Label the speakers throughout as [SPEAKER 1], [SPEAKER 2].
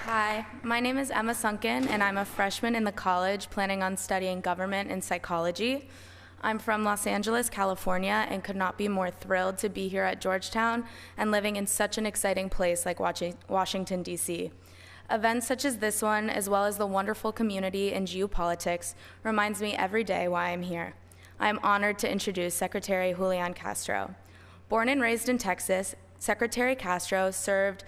[SPEAKER 1] Hi, my name is Emma Sunken, and I'm a freshman in the college planning on studying government and psychology. I'm from Los Angeles, California, and could not be more thrilled to be here at Georgetown and living in such an exciting place like Washington, D.C. Events such as this one, as well as the wonderful community in geopolitics, reminds me every day why I'm here. I am honored to introduce Secretary Julian Castro. Born and raised in Texas, Secretary Castro served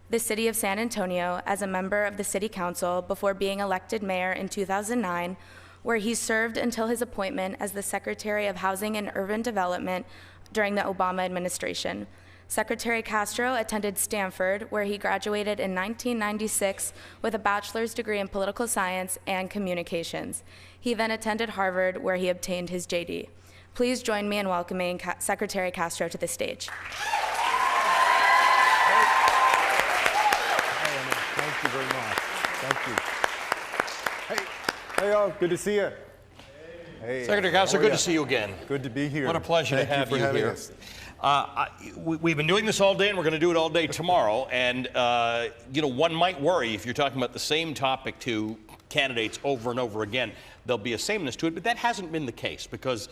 [SPEAKER 1] the city of San Antonio as a member of the city council before being elected mayor in 2009, where he served until his appointment as the Secretary of Housing and Urban Development during the Obama administration. Secretary Castro attended Stanford, where he graduated in 1996 with a bachelor's degree in political science and communications. He then attended Harvard, where he obtained his JD. Please join me in welcoming Secretary Castro to the stage.
[SPEAKER 2] Thank you very much. Thank you. Hey y'all, good to see you. Hey.
[SPEAKER 3] Secretary Castro, good to see you again.
[SPEAKER 2] Good to be here.
[SPEAKER 3] What a pleasure to have you here. We've been doing this all day, and we're going to do it all day tomorrow. And one might worry if you're talking about the same topic to candidates over and over again, there'll be a sameness to it. But that hasn't been the case because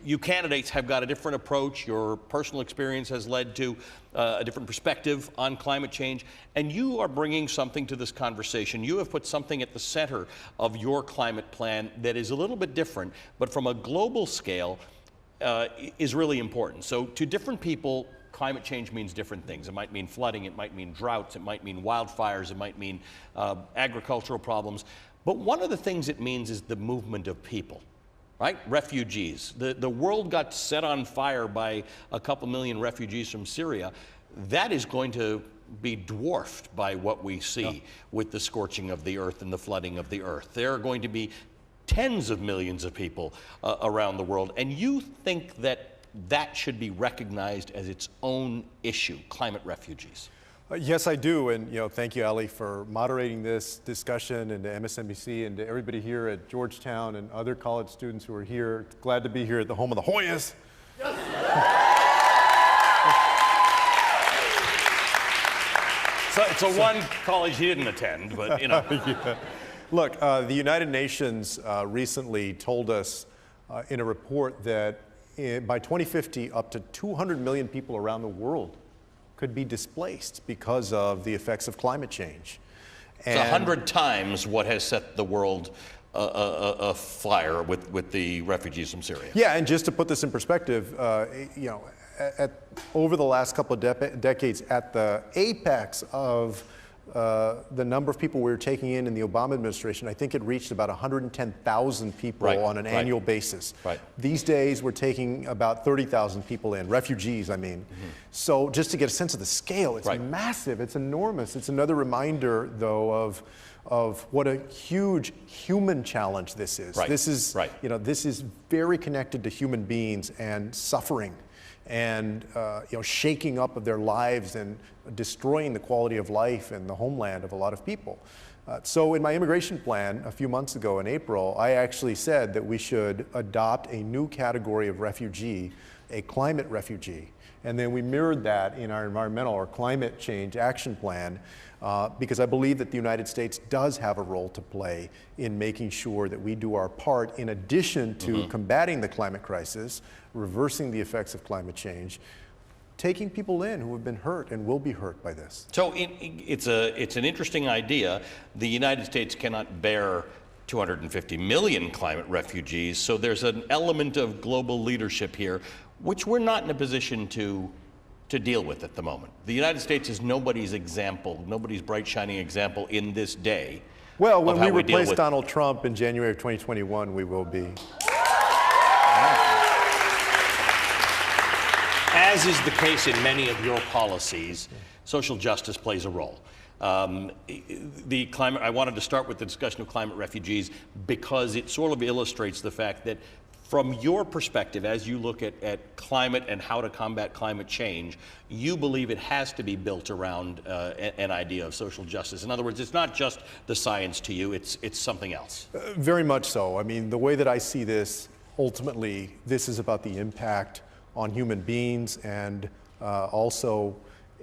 [SPEAKER 3] you candidates have got a different approach. Your personal experience has led to a different perspective on climate change, and you are bringing something to this conversation. You have put something at the center of your climate plan that is a little bit different, but from a global scale is really important. So to different people, climate change means different things. It might mean flooding, it might mean droughts, it might mean wildfires, it might mean agricultural problems. But one of the things it means is the movement of people. Right? Refugees. The world got set on fire by a couple million refugees from Syria. That is going to be dwarfed by what we see with the scorching of the earth and the flooding of the earth. There are going to be tens of millions of people around the world. And you think that that should be recognized as its own issue, climate refugees?
[SPEAKER 2] Yes, I do, and thank you, Ali, for moderating this discussion, and to MSNBC and to everybody here at Georgetown and other college students who are here. Glad to be here at the home of the Hoyas.
[SPEAKER 3] So it's a one college he didn't attend, but
[SPEAKER 2] Yeah. Look, the United Nations recently told us in a report that by 2050, up to 200 million people around the world could be displaced because of the effects of climate change.
[SPEAKER 3] It's 100 times what has set the world afire with the refugees from Syria.
[SPEAKER 2] Yeah, and just to put this in perspective, over the last couple of decades, at the apex of the number of people we were taking in the Obama administration, I think it reached about 110,000 people on an annual basis.
[SPEAKER 3] Right.
[SPEAKER 2] These days, we're taking about 30,000 people in, refugees, I mean. So just to get a sense of the scale, it's massive, it's enormous. It's another reminder, though, of what a huge human challenge this is. This is, this is very connected to human beings and suffering, and shaking up of their lives and destroying the quality of life and the homeland of a lot of people. So in my immigration plan a few months ago in April, I actually said that we should adopt a new category of refugee, a climate refugee. And then we mirrored that in our environmental or climate change action plan because I believe that the United States does have a role to play in making sure that we do our part in addition to combating the climate crisis, reversing the effects of climate change, taking people in who have been hurt and will be hurt by this.
[SPEAKER 3] So it's an interesting idea. The United States cannot bear 250 million climate refugees, so there's an element of global leadership here, which we're not in a position to deal with at the moment. The United States is nobody's example, nobody's bright shining example in this day.
[SPEAKER 2] Well, when we replace Donald Trump in January of 2021, we will be.
[SPEAKER 3] As is the case in many of your policies, social justice plays a role. I wanted to start with the discussion of climate refugees because it sort of illustrates the fact that from your perspective, as you look at climate and how to combat climate change, you believe it has to be built around an idea of social justice. In other words, it's not just the science to you, it's something else.
[SPEAKER 2] Very much so. I mean, the way that I see this, ultimately, this is about the impact on human beings and also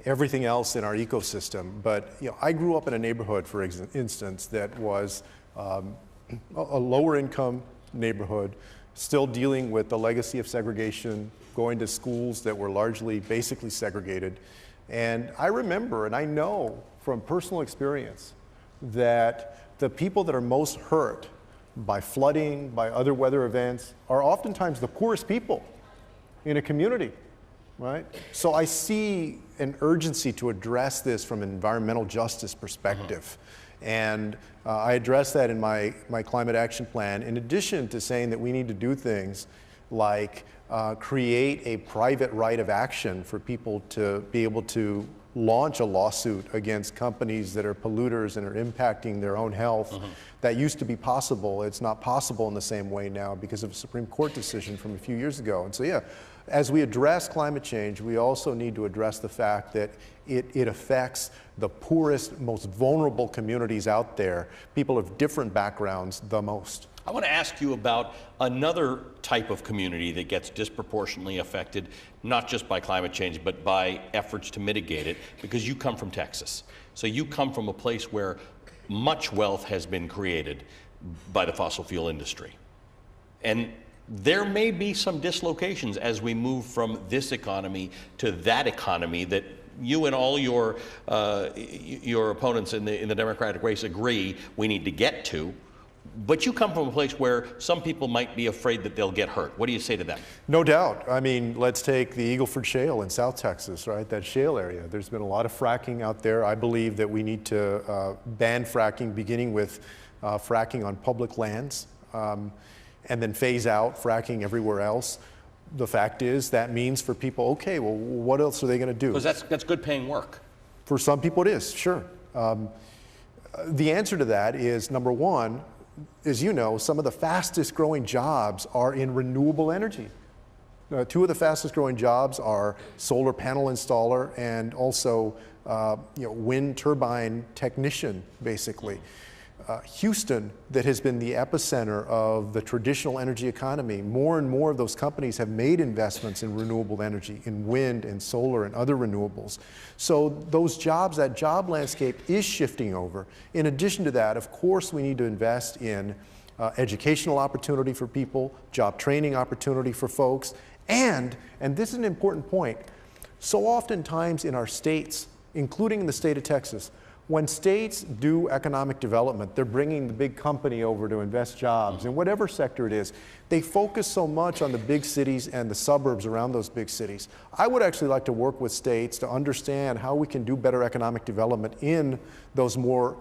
[SPEAKER 2] everything else in our ecosystem. But I grew up in a neighborhood, for instance, that was a lower income neighborhood, still dealing with the legacy of segregation, going to schools that were largely basically segregated. And I remember, and I know from personal experience, that the people that are most hurt by flooding, by other weather events, are oftentimes the poorest people in a community, right? So I see an urgency to address this from an environmental justice perspective. And I address that in my climate action plan, in addition to saying that we need to do things like create a private right of action for people to be able to launch a lawsuit against companies that are polluters and are impacting their own health. That used to be possible. It's not possible in the same way now because of a Supreme Court decision from a few years ago. And so, yeah, as we address climate change, we also need to address the fact that it affects the poorest, most vulnerable communities out there, people of different backgrounds, the most.
[SPEAKER 3] I want to ask you about another type of community that gets disproportionately affected, not just by climate change, but by efforts to mitigate it, because you come from Texas. So you come from a place where much wealth has been created by the fossil fuel industry. And there may be some dislocations as we move from this economy to that economy that you and all your opponents in the Democratic race agree we need to get to. But you come from a place where some people might be afraid that they'll get hurt. What do you say to them?
[SPEAKER 2] No doubt. I mean, let's take the Eagle Ford Shale in South Texas, right? That shale area. There's been a lot of fracking out there. I believe that we need to ban fracking, beginning with fracking on public lands, and then phase out fracking everywhere else. The fact is, that means for people, okay, well, what else are they going to do?
[SPEAKER 3] Because that's good paying work.
[SPEAKER 2] For some people it is, sure. The answer to that is, number one, as you know, some of the fastest growing jobs are in renewable energy. Two of the fastest growing jobs are solar panel installer and also wind turbine technician, basically. Houston, that has been the epicenter of the traditional energy economy, more and more of those companies have made investments in renewable energy, in wind and solar and other renewables. So those jobs, that job landscape is shifting over. In addition to that, of course, we need to invest in educational opportunity for people, job training opportunity for folks, and this is an important point, so oftentimes in our states, including in the state of Texas, when states do economic development, they're bringing the big company over to invest jobs in whatever sector it is. They focus so much on the big cities and the suburbs around those big cities. I would actually like to work with states to understand how we can do better economic development in those more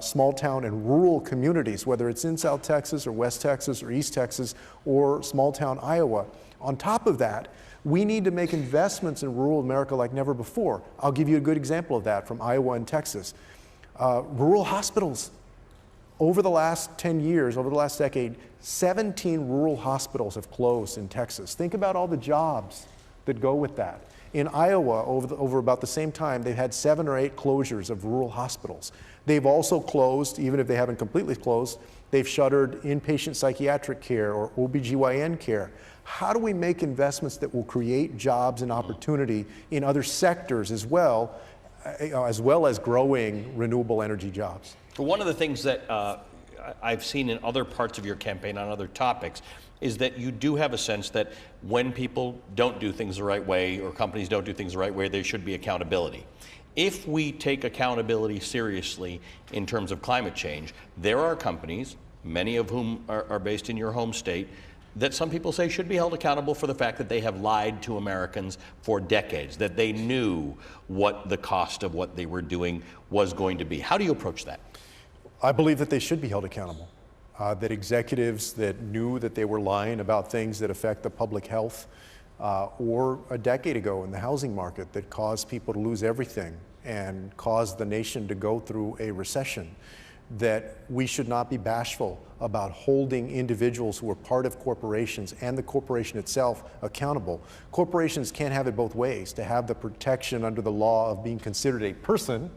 [SPEAKER 2] small town and rural communities, whether it's in South Texas or West Texas or East Texas or small town Iowa. On top of that, we need to make investments in rural America like never before. I'll give you a good example of that from Iowa and Texas. Rural hospitals. Over the last 10 years, over the last decade, 17 rural hospitals have closed in Texas. Think about all the jobs that go with that. In Iowa, over about the same time, they've had 7 or 8 closures of rural hospitals. They've also closed, even if they haven't completely closed, they've shuttered inpatient psychiatric care or OBGYN care. How do we make investments that will create jobs and opportunity in other sectors as well as growing renewable energy jobs?
[SPEAKER 3] One of the things that I've seen in other parts of your campaign on other topics is that you do have a sense that when people don't do things the right way or companies don't do things the right way, there should be accountability. If we take accountability seriously in terms of climate change, there are companies, many of whom are based in your home state, that some people say should be held accountable for the fact that they have lied to Americans for decades, that they knew what the cost of what they were doing was going to be. How do you approach that?
[SPEAKER 2] I believe that they should be held accountable. That executives that knew that they were lying about things that affect the public health, or a decade ago in the housing market that caused people to lose everything and caused the nation to go through a recession, that we should not be bashful about holding individuals who are part of corporations and the corporation itself accountable. Corporations can't have it both ways, to have the protection under the law of being considered a person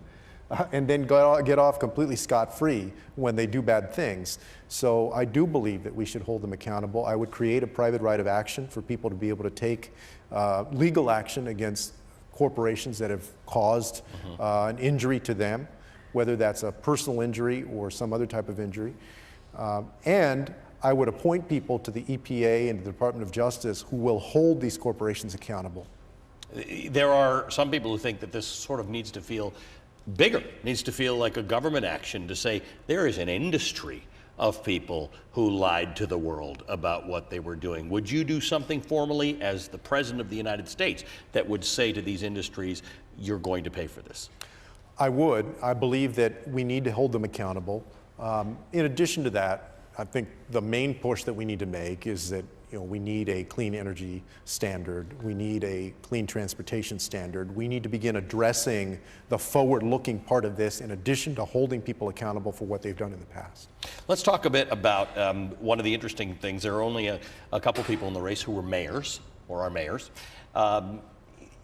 [SPEAKER 2] and then get off completely scot-free when they do bad things. So I do believe that we should hold them accountable. I would create a private right of action for people to be able to take legal action against corporations that have caused an injury to them, whether that's a personal injury or some other type of injury. And I would appoint people to the EPA and the Department of Justice who will hold these corporations accountable.
[SPEAKER 3] There are some people who think that this sort of needs to feel bigger, needs to feel like a government action to say there is an industry of people who lied to the world about what they were doing. Would you do something formally as the President of the United States that would say to these industries, you're going to pay for this?
[SPEAKER 2] I would. I believe that we need to hold them accountable. In addition to that, I think the main push that we need to make is that we need a clean energy standard. We need a clean transportation standard. We need to begin addressing the forward-looking part of this in addition to holding people accountable for what they've done in the past.
[SPEAKER 3] Let's talk a bit about one of the interesting things. There are only a couple people in the race who were mayors, or are mayors.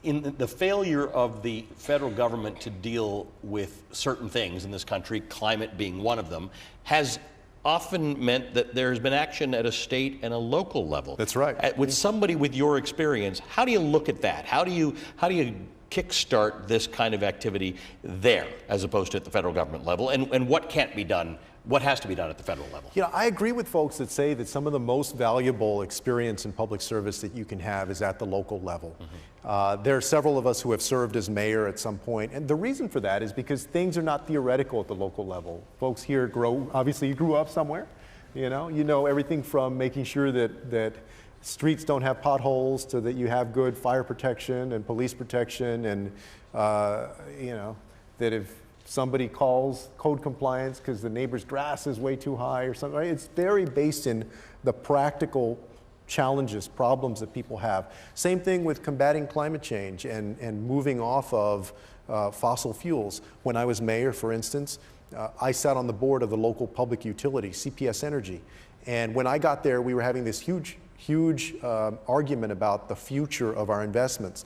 [SPEAKER 3] In the failure of the federal government to deal with certain things in this country, climate being one of them, has often meant that there's been action at a state and a local level.
[SPEAKER 2] That's right.
[SPEAKER 3] With somebody with your experience, how do you look at that? How do you kickstart this kind of activity there as opposed to at the federal government level? And what can't be done? What has to be done at the federal level?
[SPEAKER 2] I agree with folks that say that some of the most valuable experience in public service that you can have is at the local level. There are several of us who have served as mayor at some point, and the reason for that is because things are not theoretical at the local level. Folks here obviously you grew up somewhere, you know everything from making sure that streets don't have potholes to that you have good fire protection and police protection, and that if somebody calls code compliance because the neighbor's grass is way too high or something, right? It's very based in the practical challenges, problems that people have. Same thing with combating climate change and moving off of fossil fuels. When I was mayor, for instance, I sat on the board of the local public utility, CPS Energy. And when I got there, we were having this huge argument about the future of our investments.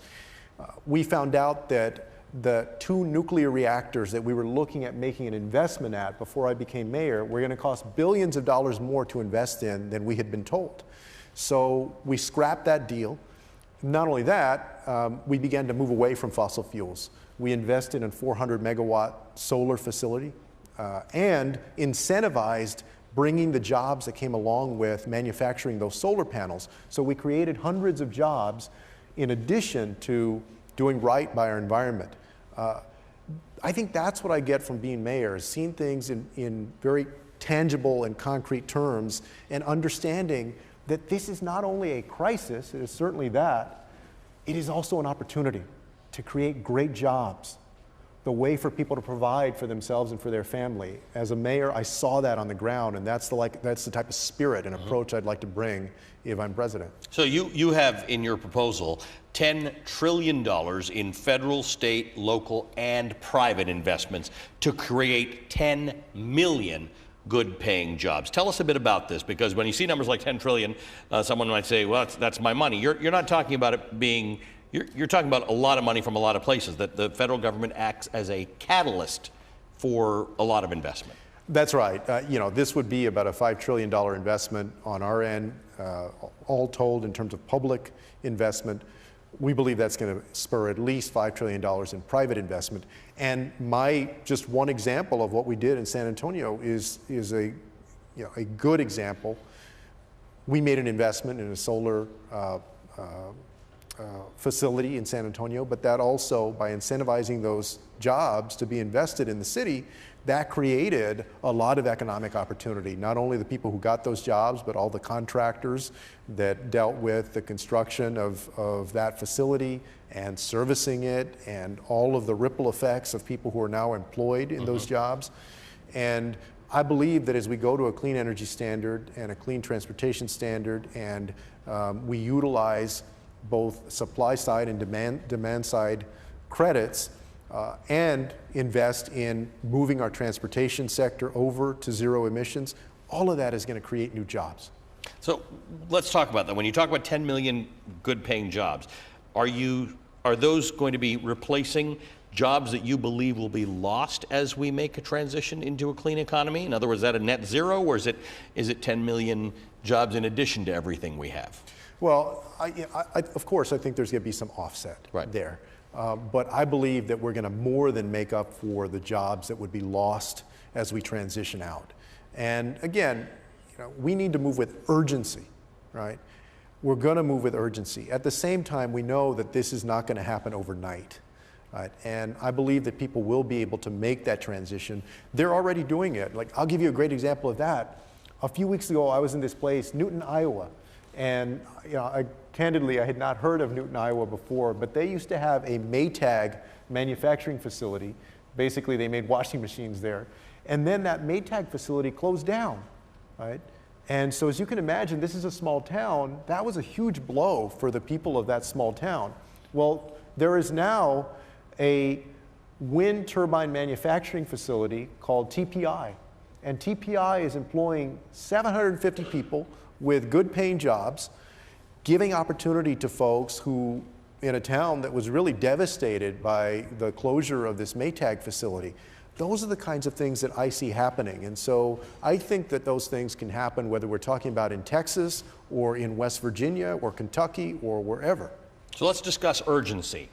[SPEAKER 2] We found out that the 2 nuclear reactors that we were looking at making an investment at before I became mayor were going to cost billions of dollars more to invest in than we had been told. So we scrapped that deal. Not only that, we began to move away from fossil fuels. We invested in a 400 megawatt solar facility and incentivized bringing the jobs that came along with manufacturing those solar panels. So we created hundreds of jobs in addition to doing right by our environment. I think that's what I get from being mayor, is seeing things in very tangible and concrete terms and understanding that this is not only a crisis, it is certainly that, it is also an opportunity to create great jobs, the way for people to provide for themselves and for their family. As a mayor, I saw that on the ground, and that's the type of spirit and approach I'd like to bring if I'm president.
[SPEAKER 3] So you have in your proposal $10 trillion in federal, state, local, and private investments to create 10 million good-paying jobs. Tell us a bit about this, because when you see numbers like 10 trillion, someone might say, well, that's my money. You're not talking about it being, you're talking about a lot of money from a lot of places, that the federal government acts as a catalyst for a lot of investment.
[SPEAKER 2] That's right. This would be about a $5 trillion investment on our end, all told in terms of public investment. We believe that's going to spur at least $5 trillion in private investment. And just one example of what we did in San Antonio is a good example. We made an investment in a solar facility in San Antonio, but that also, by incentivizing those jobs to be invested in the city, that created a lot of economic opportunity. Not only the people who got those jobs, but all the contractors that dealt with the construction of that facility and servicing it, and all of the ripple effects of people who are now employed in those jobs. And I believe that as we go to a clean energy standard and a clean transportation standard, and we utilize both supply side and demand side credits, and invest in moving our transportation sector over to zero emissions, all of that is going to create new jobs.
[SPEAKER 3] So let's talk about that. When you talk about 10 million good-paying jobs, are those going to be replacing jobs that you believe will be lost as we make a transition into a clean economy? In other words, is that a net zero, or is it 10 million jobs in addition to everything we have?
[SPEAKER 2] Well, of course, I think there's going to be some offset there. But I believe that we're going to more than make up for the jobs that would be lost as we transition out. And again, we need to move with urgency, right? We're going to move with urgency. At the same time, we know that this is not going to happen overnight. Right? And I believe that people will be able to make that transition. They're already doing it. Like, I'll give you a great example of that. A few weeks ago, I was in this place, Newton, Iowa. And candidly, I had not heard of Newton, Iowa before, but they used to have a Maytag manufacturing facility. Basically, they made washing machines there. And then that Maytag facility closed down, right? And so as you can imagine, this is a small town. That was a huge blow for the people of that small town. Well, there is now a wind turbine manufacturing facility called TPI. And TPI is employing 750 people with good paying jobs, giving opportunity to folks who, in a town that was really devastated by the closure of this Maytag facility. Those are the kinds of things that I see happening. And so I think that those things can happen whether we're talking about in Texas or in West Virginia or Kentucky or wherever.
[SPEAKER 3] So let's discuss urgency.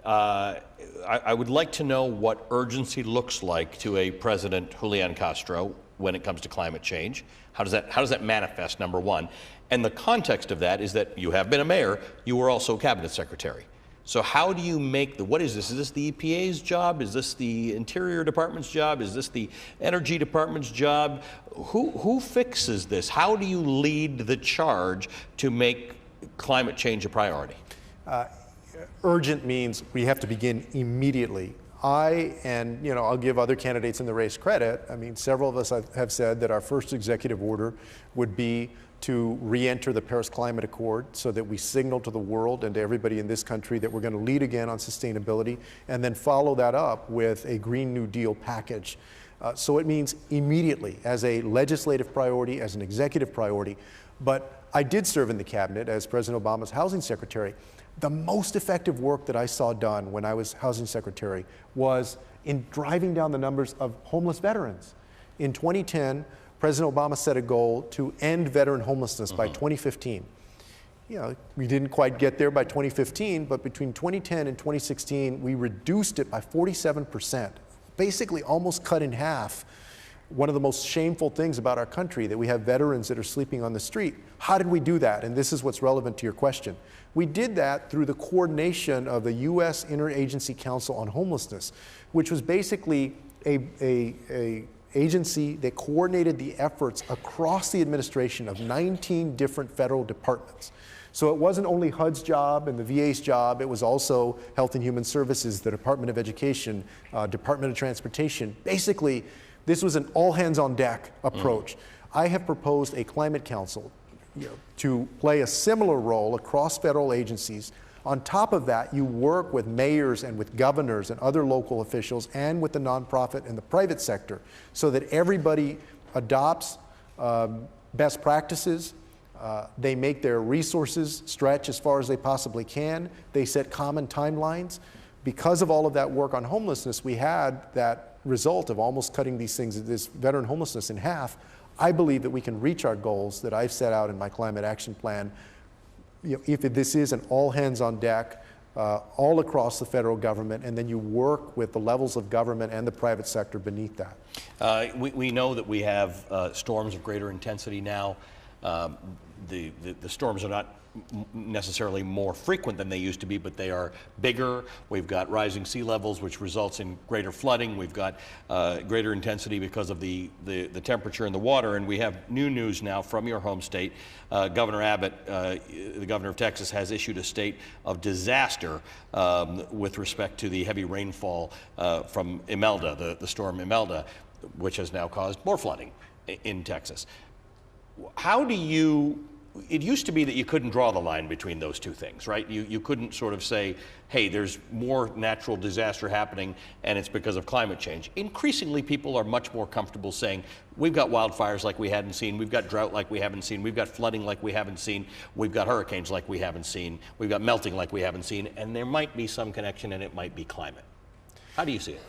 [SPEAKER 3] I would like to know what urgency looks like to a President Julian Castro when it comes to climate change. How does that manifest, number one? And the context of that is that you have been a mayor, you were also cabinet secretary. So how do you make what is this? Is this the EPA's job? Is this the Interior Department's job? Is this the Energy Department's job? Who fixes this? How do you lead the charge to make climate change a priority?
[SPEAKER 2] Urgent means we have to begin immediately. I'll give other candidates in the race credit. I mean, several of us have said that our first executive order would be to re-enter the Paris Climate Accord so that we signal to the world and to everybody in this country that we're going to lead again on sustainability, and then follow that up with a Green New Deal package. So it means immediately as a legislative priority, as an executive priority. But I did serve in the cabinet as President Obama's housing secretary. The most effective work that I saw done when I was housing secretary was in driving down the numbers of homeless veterans. In 2010, President Obama set a goal to end veteran homelessness by 2015. We didn't quite get there by 2015, but between 2010 and 2016, we reduced it by 47%, basically almost cut in half. One of the most shameful things about our country, that we have veterans that are sleeping on the street. How did we do that? And this is what's relevant to your question. We did that through the coordination of the U.S. Interagency Council on Homelessness, which was basically a agency that coordinated the efforts across the administration of 19 different federal departments. So it wasn't only HUD's job and the VA's job, it was also Health and Human Services, the Department of Education, Department of Transportation. Basically, this was an all-hands-on-deck approach. I have proposed a climate council to play a similar role across federal agencies. On top of that, you work with mayors and with governors and other local officials and with the nonprofit and the private sector so that everybody adopts best practices. They make their resources stretch as far as they possibly can. They set common timelines. Because of all of that work on homelessness, we had that result of almost cutting this veteran homelessness in half. I believe that we can reach our goals that I've set out in my climate action plan if this is an all hands on deck all across the federal government, and then you work with the levels of government and the private sector beneath that.
[SPEAKER 3] We know that we have storms of greater intensity now. The storms are not necessarily more frequent than they used to be, but they are bigger. We've got rising sea levels, which results in greater flooding. We've got greater intensity because of the temperature in the water. And we have new news now from your home state. Governor Abbott, the governor of Texas, has issued a state of disaster with respect to the heavy rainfall from Imelda, the storm Imelda, which has now caused more flooding in Texas. How do you, it used to be that you couldn't draw the line between those two things, right? You couldn't sort of say, hey, there's more natural disaster happening and it's because of climate change. Increasingly, people are much more comfortable saying, we've got wildfires like we hadn't seen, we've got drought like we haven't seen, we've got flooding like we haven't seen, we've got hurricanes like we haven't seen, we've got melting like we haven't seen, and there might be some connection and it might be climate. How do you see it?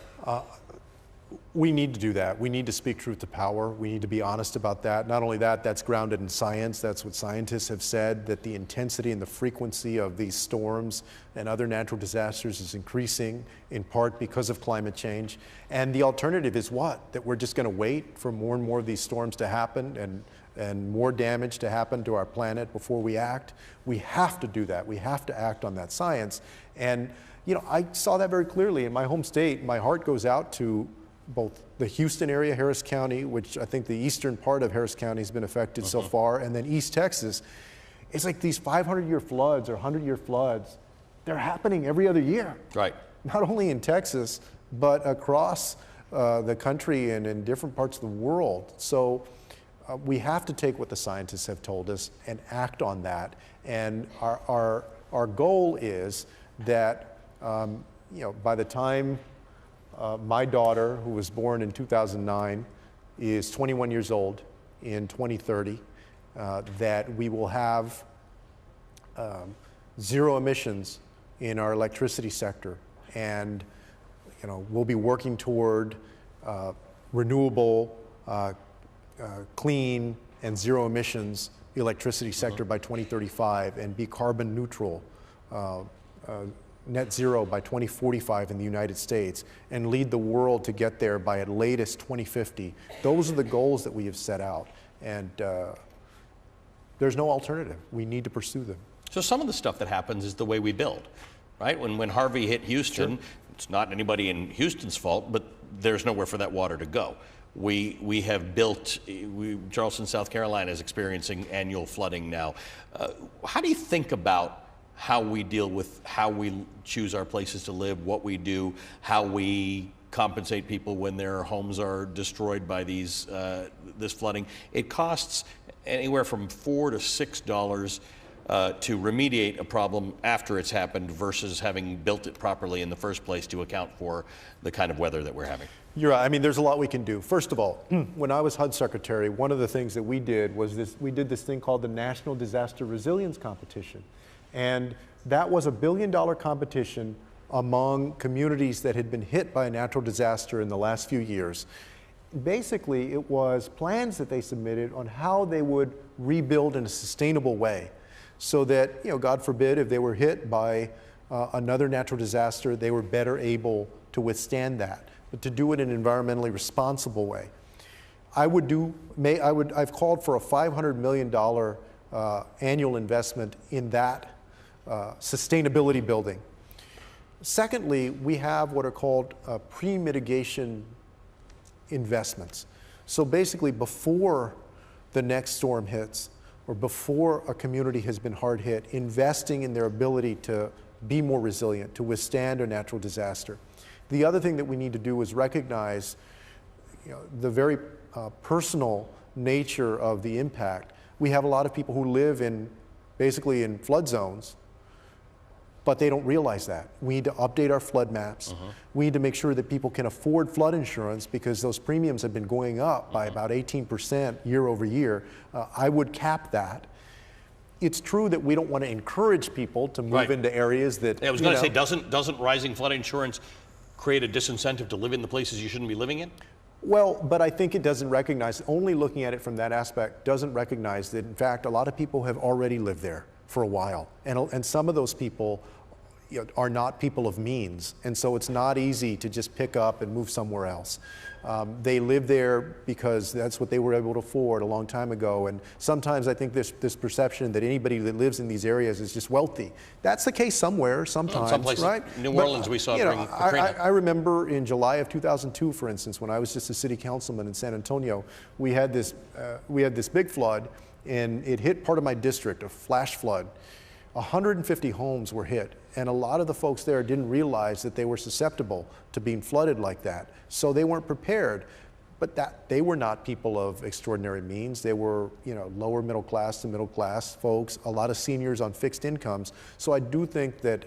[SPEAKER 2] We need to do that. We need to speak truth to power. We need to be honest about that. Not only that, that's grounded in science. That's what scientists have said, that the intensity and the frequency of these storms and other natural disasters is increasing, in part because of climate change. And the alternative is what? That we're just going to wait for more and more of these storms to happen and more damage to happen to our planet before we act? We have to do that. We have to act on that science. And, you know, I saw that very clearly in my home state. My heart goes out to both the Houston area, Harris County, which I think the eastern part of Harris County has been affected so far, and then East Texas. It's like these 500-year floods or 100-year floods, they're happening every other year.
[SPEAKER 3] Right.
[SPEAKER 2] Not only in Texas, but across the country and in different parts of the world. So we have to take what the scientists have told us and act on that. And our goal is that, you know, by the time my daughter, who was born in 2009, is 21 years old in 2030, that we will have zero emissions in our electricity sector. And, you know, we'll be working toward renewable, clean, and zero emissions electricity sector by 2035 and be carbon neutral, net zero by 2045 in the United States, and lead the world to get there by at latest 2050. Those are the goals that we have set out, and there's no alternative. We need to pursue them.
[SPEAKER 3] So some of the stuff that happens is the way we build, right? When Harvey hit Houston, sure. It's not anybody in Houston's fault, but there's nowhere for that water to go. We have built, Charleston, South Carolina is experiencing annual flooding now. How do you think about how we deal with how we choose our places to live, what we do, how we compensate people when their homes are destroyed by this flooding? It costs anywhere from $4 to $6 to remediate a problem after it's happened versus having built it properly in the first place to account for the kind of weather that we're having.
[SPEAKER 2] You're right. I mean, there's a lot we can do. First of all, when I was HUD Secretary, one of the things that we did was we did this thing called the National Disaster Resilience Competition. And that was $1 billion competition among communities that had been hit by a natural disaster in the last few years. Basically, it was plans that they submitted on how they would rebuild in a sustainable way so that, you know, God forbid, if they were hit by another natural disaster, they were better able to withstand that, but to do it in an environmentally responsible way. I've called for a $500 million annual investment in that sustainability building. Secondly, we have what are called pre-mitigation investments. So basically, before the next storm hits, or before a community has been hard hit, investing in their ability to be more resilient, to withstand a natural disaster. The other thing that we need to do is recognize, you know, the very personal nature of the impact. We have a lot of people who live basically in flood zones, but they don't realize that. We need to update our flood maps. We need to make sure that people can afford flood insurance because those premiums have been going up by about 18% year over year. I would cap that. It's true that we don't want to encourage people to move into areas that,
[SPEAKER 3] I was going to say, doesn't rising flood insurance create a disincentive to live in the places you shouldn't be living in?
[SPEAKER 2] Well, but I think it doesn't recognize, only looking at it from that aspect, doesn't recognize that, in fact, a lot of people have already lived there for a while. And some of those people, you know, are not people of means. And so it's not easy to just pick up and move somewhere else. They live there because that's what they were able to afford a long time ago. And sometimes I think this perception that anybody that lives in these areas is just wealthy. That's the case somewhere, sometimes,
[SPEAKER 3] some places,
[SPEAKER 2] right?
[SPEAKER 3] New Orleans, we saw during Katrina.
[SPEAKER 2] I remember in July of 2002, for instance, when I was just a city councilman in San Antonio, we had this big flood, and it hit part of my district, a flash flood. 150 homes were hit, and a lot of the folks there didn't realize that they were susceptible to being flooded like that, so they weren't prepared. But they were not people of extraordinary means. They were, you know, lower middle class to middle class folks, a lot of seniors on fixed incomes. So I do think that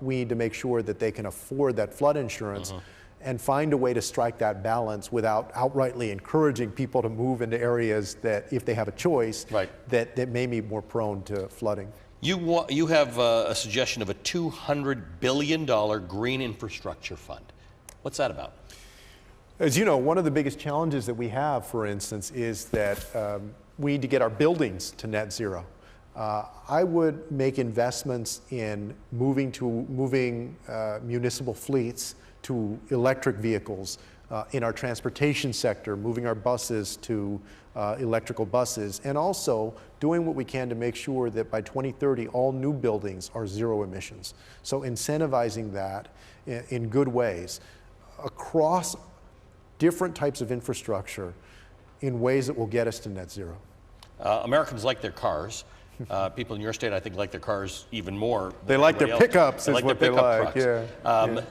[SPEAKER 2] we need to make sure that they can afford that flood insurance and find a way to strike that balance without outrightly encouraging people to move into areas that, if they have a choice, that may be more prone to flooding.
[SPEAKER 3] You have a suggestion of a $200 billion green infrastructure fund. What's that about?
[SPEAKER 2] As you know, one of the biggest challenges that we have, for instance, is that we need to get our buildings to net zero. I would make investments in moving municipal fleets to electric vehicles, in our transportation sector, moving our buses to electrical buses, and also doing what we can to make sure that by 2030 all new buildings are zero emissions. So incentivizing that in good ways across different types of infrastructure in ways that will get us to net zero.
[SPEAKER 3] Americans like their cars. People in your state, I think, like their cars even more.
[SPEAKER 2] They like their pickups, is what they like.
[SPEAKER 3] Yeah.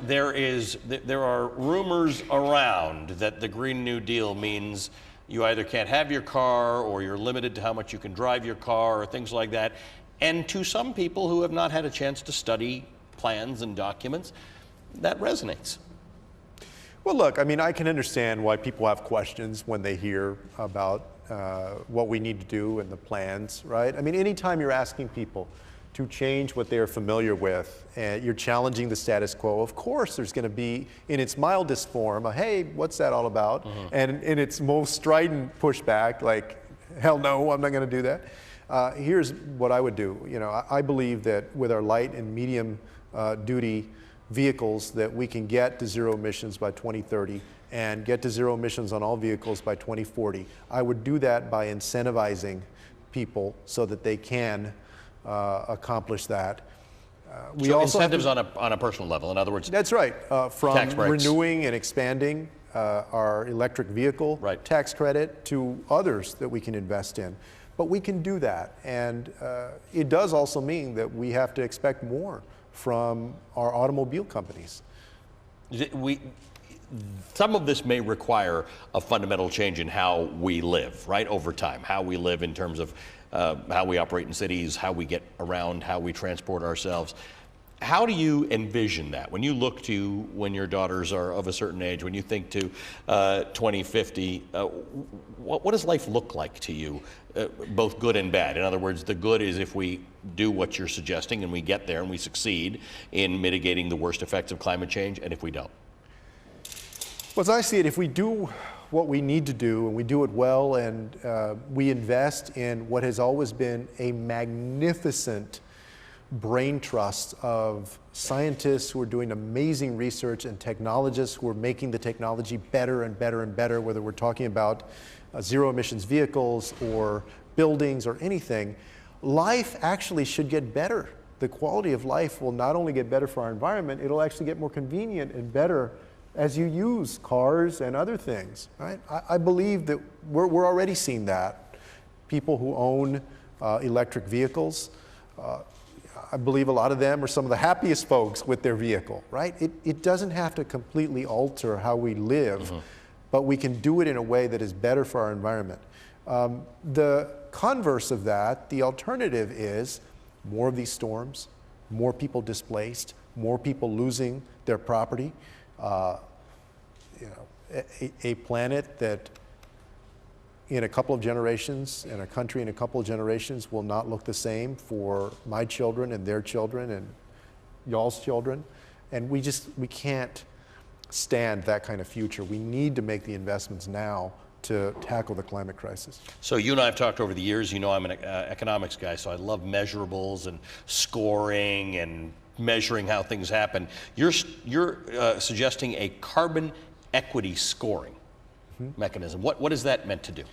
[SPEAKER 3] There are rumors around that the Green New Deal means you either can't have your car or you're limited to how much you can drive your car or things like that. And to some people who have not had a chance to study plans and documents, that resonates.
[SPEAKER 2] Well, look, I mean, I can understand why people have questions when they hear about what we need to do and the plans, right? I mean, anytime you're asking people to change what they're familiar with and you're challenging the status quo, of course there's going to be, in its mildest form, a, hey, what's that all about? Mm-hmm. And in its most strident pushback, like, hell no, I'm not going to do that. Here's what I would do. You know, I believe that with our light and medium duty vehicles that we can get to zero emissions by 2030 and get to zero emissions on all vehicles by 2040. I would do that by incentivizing people so that they can accomplish that.
[SPEAKER 3] We so also incentives on a personal level, in other words.
[SPEAKER 2] That's right. From renewing and expanding our electric vehicle tax credit to others that we can invest in. But we can do that. And it does also mean that we have to expect more from our automobile companies.
[SPEAKER 3] Some of this may require a fundamental change in how we live, right, over time, how we live in terms of how we operate in cities, how we get around, how we transport ourselves. How do you envision that? When you look to when your daughters are of a certain age, when you think to 2050, what does life look like to you, both good and bad? In other words, the good is if we do what you're suggesting and we get there and we succeed in mitigating the worst effects of climate change, and if we don't.
[SPEAKER 2] Well, as I see it, if we do what we need to do and we do it well and we invest in what has always been a magnificent brain trust of scientists who are doing amazing research and technologists who are making the technology better and better and better, whether we're talking about zero emissions vehicles or buildings or anything, life actually should get better. The quality of life will not only get better for our environment, it'll actually get more convenient and better as you use cars and other things, right? I believe that we're already seeing that. People who own electric vehicles, I believe a lot of them are some of the happiest folks with their vehicle, right? It doesn't have to completely alter how we live, mm-hmm. but we can do it in a way that is better for our environment. The converse of that, the alternative is more of these storms, more people displaced, more people losing their property. A planet that in a couple of generations, and a country in a couple of generations will not look the same for my children and their children and y'all's children. And we can't stand that kind of future. We need to make the investments now to tackle the climate crisis. So you and I have talked over the years. You know I'm an economics guy, so I love measurables and scoring and measuring how things happen. You're suggesting a carbon equity scoring mechanism. What is that meant to do?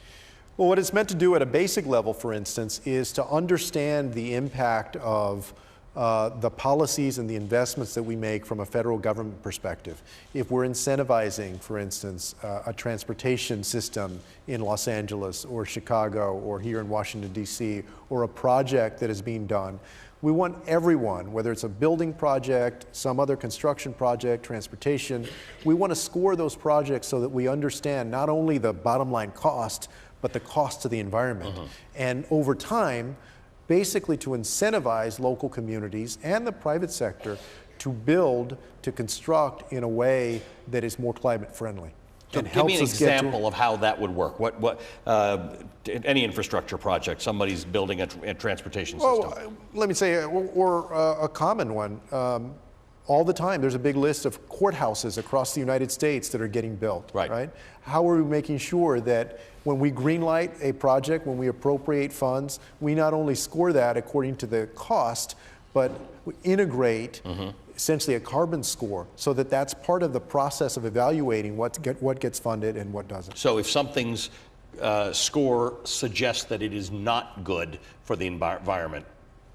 [SPEAKER 2] Well, what it's meant to do at a basic level, for instance, is to understand the impact of the policies and the investments that we make from a federal government perspective. If we're incentivizing, for instance, a transportation system in Los Angeles or Chicago or here in Washington, D.C., or a project that is being done, we want everyone, whether it's a building project, some other construction project, transportation, we want to score those projects so that we understand not only the bottom line cost, but the cost to the environment. Mm-hmm. And over time, basically to incentivize local communities and the private sector to build, to construct in a way that is more climate friendly. So give me an example of how that would work. Any infrastructure project, somebody's building a transportation system. Well, let me say, or a common one. all the time, there's a big list of courthouses across the United States that are getting built, right? How are we making sure that when we greenlight a project, when we appropriate funds, we not only score that according to the cost, but we integrate essentially a carbon score so that that's part of the process of evaluating what gets funded and what doesn't.
[SPEAKER 3] So if something's score suggests that it is not good for the environment,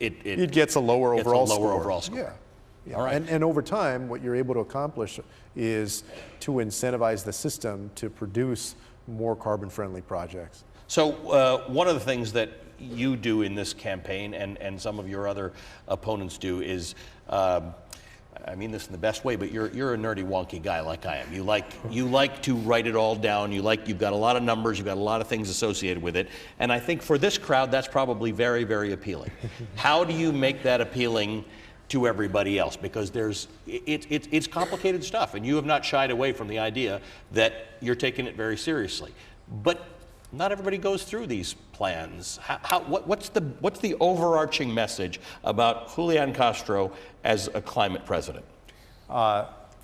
[SPEAKER 3] it
[SPEAKER 2] gets a lower overall score.
[SPEAKER 3] Yeah.
[SPEAKER 2] Yeah.
[SPEAKER 3] All right.
[SPEAKER 2] And over time, what you're able to accomplish is to incentivize the system to produce more carbon-friendly projects.
[SPEAKER 3] So one of the things that you do in this campaign, and some of your other opponents do, is, I mean this in the best way, but you're a nerdy, wonky guy like I am. You like to write it all down. You've got a lot of numbers. You've got a lot of things associated with it. And I think for this crowd, that's probably very, very appealing. How do you make that appealing to everybody else? Because it's complicated stuff, and you have not shied away from the idea that you're taking it very seriously. But not everybody goes through these plans. What's the overarching message about Julian Castro as a climate president?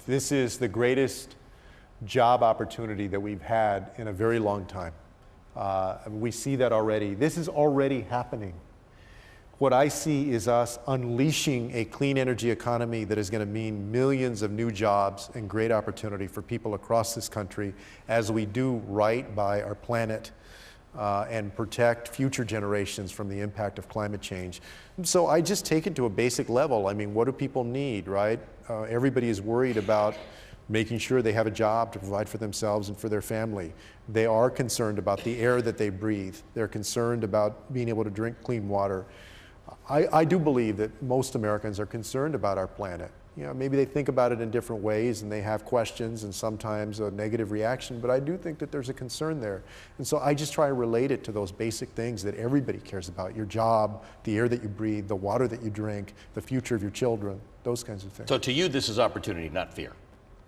[SPEAKER 2] This is the greatest job opportunity that we've had in a very long time. We see that already. This is already happening. What I see is us unleashing a clean energy economy that is going to mean millions of new jobs and great opportunity for people across this country as we do right by our planet and protect future generations from the impact of climate change. So I just take it to a basic level. I mean, what do people need, right? Everybody is worried about making sure they have a job to provide for themselves and for their family. They are concerned about the air that they breathe. They're concerned about being able to drink clean water. I do believe that most Americans are concerned about our planet. You know, maybe they think about it in different ways and they have questions and sometimes a negative reaction, but I do think that there's a concern there. And so I just try to relate it to those basic things that everybody cares about: your job, the air that you breathe, the water that you drink, the future of your children, those kinds of things.
[SPEAKER 3] So to you, this is opportunity, not fear.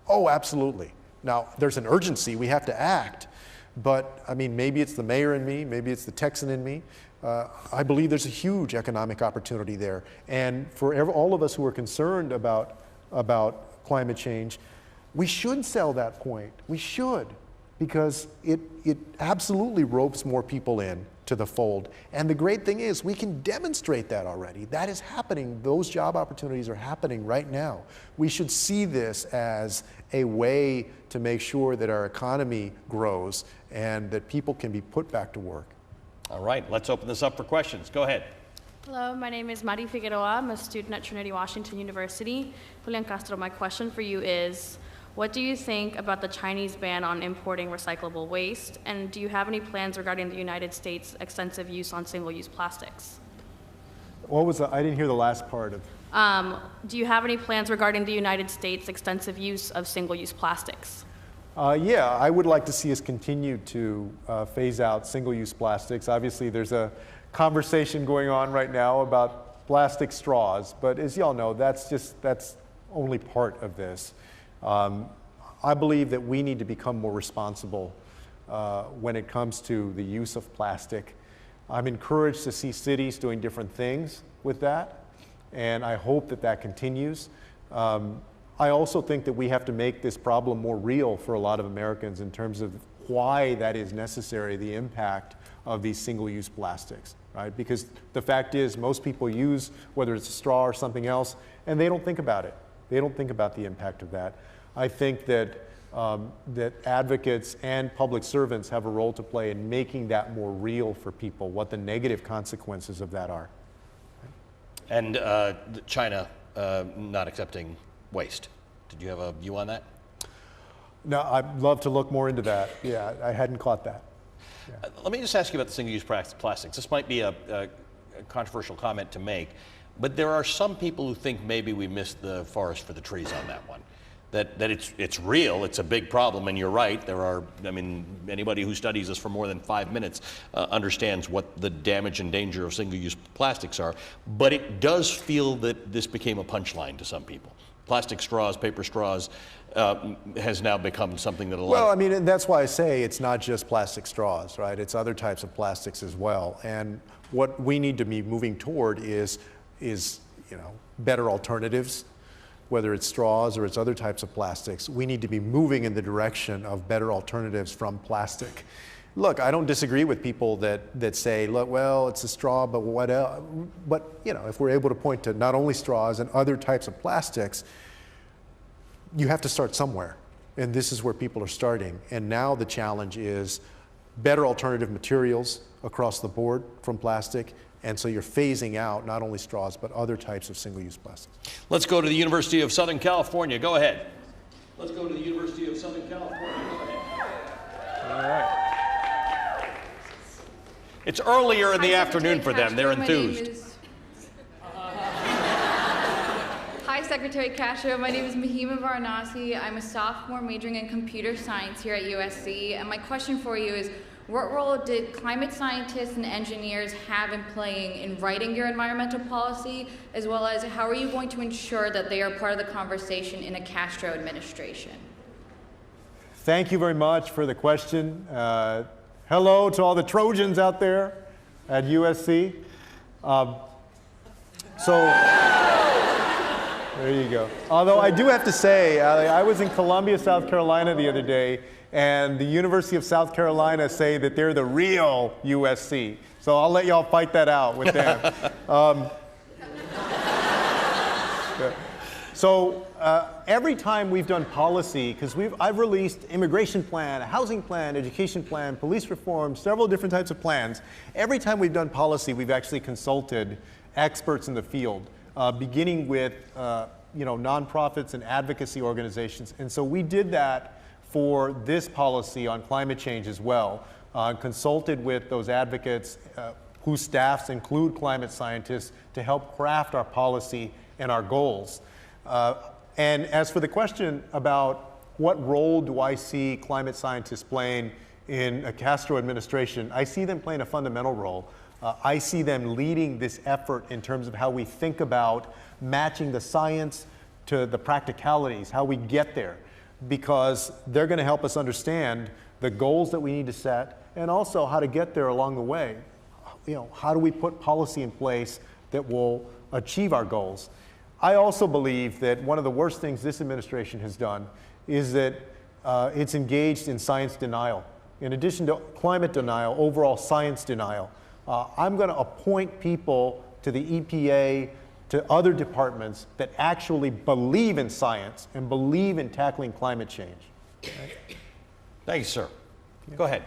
[SPEAKER 2] Oh, absolutely. Now, there's an urgency. We have to act. But, I mean, maybe it's the mayor in me, maybe it's the Texan in me. I believe there's a huge economic opportunity there. And for all of us who are concerned about climate change, we should sell that point. We should, because it absolutely ropes more people in to the fold. And the great thing is we can demonstrate that already. That is happening. Those job opportunities are happening right now. We should see this as a way to make sure that our economy grows and that people can be put back to work.
[SPEAKER 3] All right, let's open this up for questions. Go ahead.
[SPEAKER 4] Hello, my name is Mari Figueroa. I'm a student at Trinity Washington University. Julian Castro, my question for you is, what do you think about the Chinese ban on importing recyclable waste? And do you have any plans regarding the United States' extensive use on single-use plastics?
[SPEAKER 2] What was I didn't hear the last part of.
[SPEAKER 4] Do you have any plans regarding the United States' extensive use of single-use plastics?
[SPEAKER 2] Yeah, I would like to see us continue to phase out single-use plastics. Obviously, there's a conversation going on right now about plastic straws, but as y'all know, that's only part of this. I believe that we need to become more responsible when it comes to the use of plastic. I'm encouraged to see cities doing different things with that, and I hope that that continues. I also think that we have to make this problem more real for a lot of Americans in terms of why that is necessary, the impact of these single-use plastics, right? Because the fact is most people use, whether it's a straw or something else, and they don't think about it. They don't think about the impact of that. I think that that advocates and public servants have a role to play in making that more real for people, what the negative consequences of that are.
[SPEAKER 3] And China not accepting waste. Did you have a view on that?
[SPEAKER 2] No, I'd love to look more into that. Yeah, I hadn't caught that. Yeah.
[SPEAKER 3] Let me just ask you about the single-use plastics. This might be a controversial comment to make, but there are some people who think maybe we missed the forest for the trees on that one. That it's real, it's a big problem, and you're right. There are, I mean, anybody who studies this for more than 5 minutes understands what the damage and danger of single-use plastics are, but it does feel that this became a punchline to some people. Plastic straws, paper straws, has now become something that a lot
[SPEAKER 2] Well, I mean, and that's why I say it's not just plastic straws, right? It's other types of plastics as well. And what we need to be moving toward is better alternatives, whether it's straws or it's other types of plastics, we need to be moving in the direction of better alternatives from plastic. Look, I don't disagree with people that say, look, well, it's a straw, but what else? But, you know, if we're able to point to not only straws and other types of plastics, you have to start somewhere. And this is where people are starting. And now the challenge is better alternative materials across the board from plastic. And so you're phasing out not only straws, but other types of single-use plastics.
[SPEAKER 3] Let's go to the University of Southern California. Go ahead. Let's go to the University of Southern California. Go ahead.
[SPEAKER 5] All right.
[SPEAKER 3] It's earlier in the afternoon for them. They're enthused.
[SPEAKER 6] Hi, Secretary Castro. My name is Mahima Varanasi. I'm a sophomore majoring in computer science here at USC. And my question for you is, what role did climate scientists and engineers have in playing in writing your environmental policy, as well as how are you going to ensure that they are part of the conversation in a Castro administration?
[SPEAKER 5] Thank you very much for the question. Hello to all the Trojans out there at USC. There you go. Although I do have to say, I was in Columbia, South Carolina the other day, and the University of South Carolina say that they're the real USC. So I'll let y'all fight that out with them. Every time we've done policy, because I've released immigration plan, a housing plan, education plan, police reform, several different types of plans. Every time we've done policy, we've actually consulted experts in the field, beginning with nonprofits and advocacy organizations. And so we did that for this policy on climate change as well, consulted with those advocates whose staffs include climate scientists to help craft our policy and our goals. And as for the question about what role do I see climate scientists playing in a Castro administration, I see them playing a fundamental role. I see them leading this effort in terms of how we think about matching the science to the practicalities, how we get there, because they're going to help us understand the goals that we need to set and also how to get there along the way. You know, how do we put policy in place that will achieve our goals? I also believe that one of the worst things this administration has done is that it's engaged in science denial. In addition to climate denial, overall science denial. I'm going to appoint people to the EPA, to other departments that actually believe in science and believe in tackling climate change. Right?
[SPEAKER 3] Thank you, sir. Go ahead.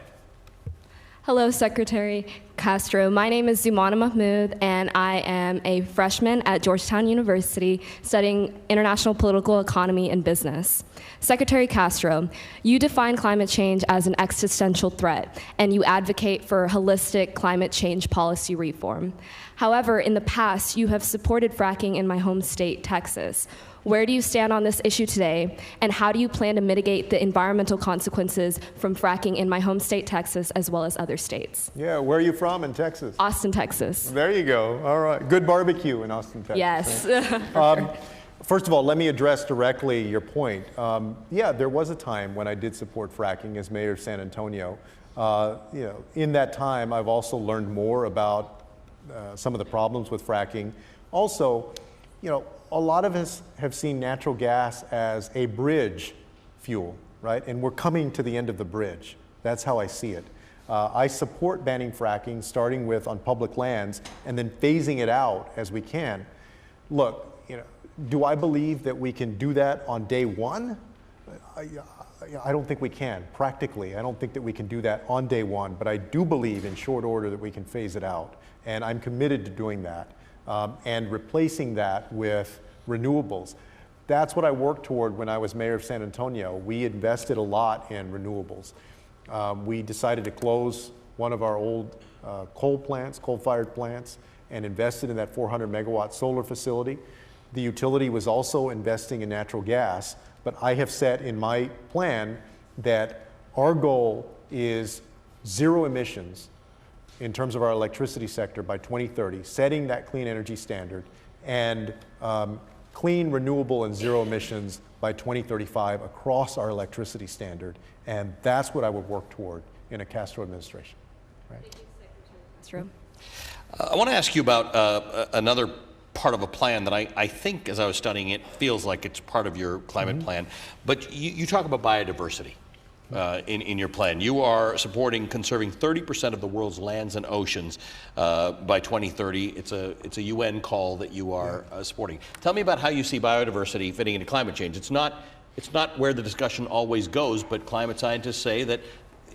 [SPEAKER 7] Hello, Secretary Castro. My name is Zumana Mahmood, and I am a freshman at Georgetown University studying international political economy and business. Secretary Castro, you define climate change as an existential threat, and you advocate for holistic climate change policy reform. However, in the past, you have supported fracking in my home state, Texas. Where do you stand on this issue today, and how do you plan to mitigate the environmental consequences from fracking in my home state, Texas, as well as other states?
[SPEAKER 5] Yeah, where are you from in Texas?
[SPEAKER 7] Austin, Texas.
[SPEAKER 5] There you go. All right. Good barbecue in Austin, Texas.
[SPEAKER 7] Yes.
[SPEAKER 5] First of all, let me address directly your point. Yeah, there was a time when I did support fracking as mayor of San Antonio. In that time, I've also learned more about some of the problems with fracking. Also, a lot of us have seen natural gas as a bridge fuel, right? And we're coming to the end of the bridge. That's how I see it. I support banning fracking, starting with on public lands, and then phasing it out as we can. Look, do I believe that we can do that on day one? I don't think we can, practically. I don't think that we can do that on day one, but I do believe in short order that we can phase it out. And I'm committed to doing that. And replacing that with renewables. That's what I worked toward when I was mayor of San Antonio. We invested a lot in renewables. We decided to close one of our old coal-fired plants, and invested in that 400 megawatt solar facility. The utility was also investing in natural gas, but I have set in my plan that our goal is zero emissions in terms of our electricity sector by 2030, setting that clean energy standard, and clean, renewable, and zero emissions by 2035 across our electricity standard. And that's what I would work toward in a Castro administration. Right?
[SPEAKER 7] Castro.
[SPEAKER 3] I want to ask you about another part of a plan that I think, as I was studying it, feels like it's part of your climate plan. But you talk about biodiversity in your plan. You are supporting conserving 30% of the world's lands and oceans by 2030. It's a UN call that you are supporting. Tell me about how you see biodiversity fitting into climate change. It's not where the discussion always goes, but climate scientists say that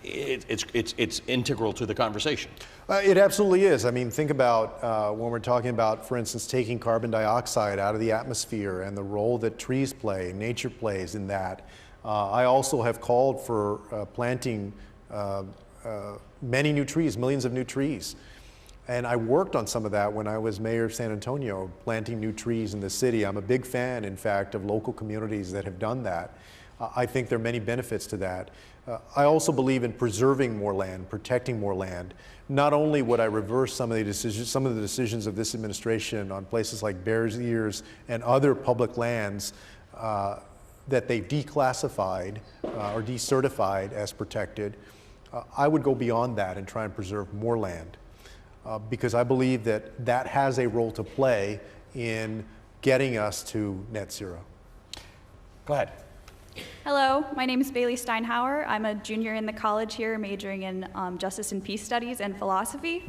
[SPEAKER 3] it's integral to the conversation.
[SPEAKER 2] It absolutely is. I mean, think about when we're talking about, for instance, taking carbon dioxide out of the atmosphere and the role that trees play, nature plays in that. I also have called for planting many new trees, millions of new trees. And I worked on some of that when I was mayor of San Antonio, planting new trees in the city. I'm a big fan, in fact, of local communities that have done that. I think there are many benefits to that. I also believe in preserving more land, protecting more land. Not only would I reverse some of the decisions of this administration on places like Bears Ears and other public lands that they've declassified or decertified as protected, I would go beyond that and try and preserve more land because I believe that that has a role to play in getting us to net zero.
[SPEAKER 3] Go ahead.
[SPEAKER 8] Hello, my name is Bailey Steinhauer. I'm a junior in the college here, majoring in Justice and Peace Studies and Philosophy.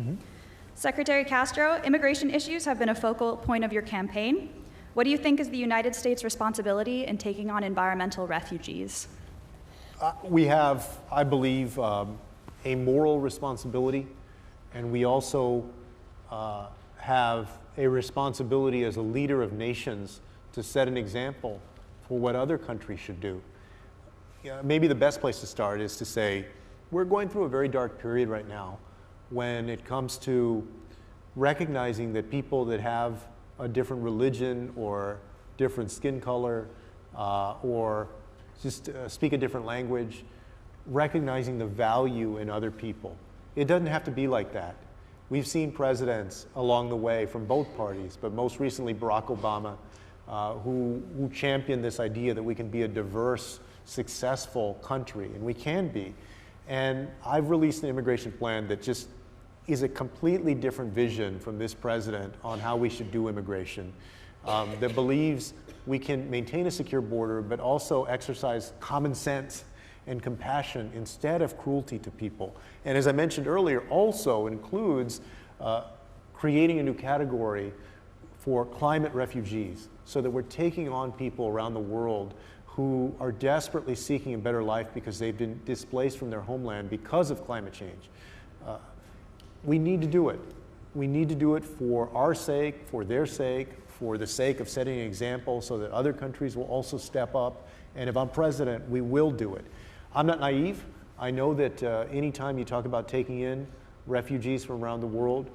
[SPEAKER 8] Secretary Castro, immigration issues have been a focal point of your campaign. What do you think is the United States' responsibility in taking on environmental refugees?
[SPEAKER 5] We have, I believe, a moral responsibility, and we also have a responsibility as a leader of nations to set an example for what other countries should do. Maybe the best place to start is to say, we're going through a very dark period right now when it comes to recognizing that people that have a different religion or different skin color or just speak a different language, recognizing the value in other people. It doesn't have to be like that. We've seen presidents along the way from both parties, but most recently Barack Obama, who championed this idea that we can be a diverse, successful country, and we can be. And I've released an immigration plan that just is a completely different vision from this president on how we should do immigration, that believes we can maintain a secure border, but also exercise common sense and compassion instead of cruelty to people. And as I mentioned earlier, also includes creating a new category for climate refugees, so that we're taking on people around the world who are desperately seeking a better life because they've been displaced from their homeland because of climate change. We need to do it. We need to do it for our sake, for their sake, for the sake of setting an example so that other countries will also step up. And if I'm president, we will do it. I'm not naive. I know that anytime you talk about taking in refugees from around the world,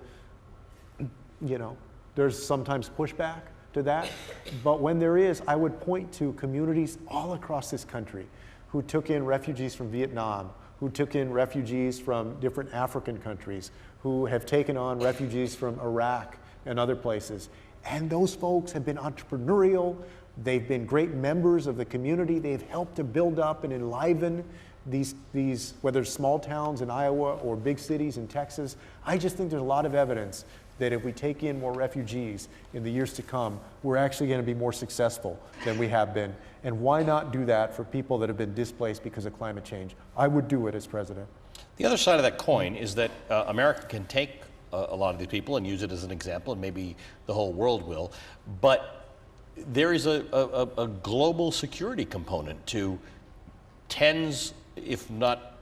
[SPEAKER 5] there's sometimes pushback to that. But when there is, I would point to communities all across this country who took in refugees from Vietnam, who took in refugees from different African countries, who have taken on refugees from Iraq and other places. And those folks have been entrepreneurial. They've been great members of the community. They've helped to build up and enliven these whether it's small towns in Iowa or big cities in Texas. I just think there's a lot of evidence that if we take in more refugees in the years to come, we're actually going to be more successful than we have been. And why not do that for people that have been displaced because of climate change? I would do it as president.
[SPEAKER 3] The other side of that coin is that America can take a lot of these people and use it as an example, and maybe the whole world will, but there is a global security component to tens, if not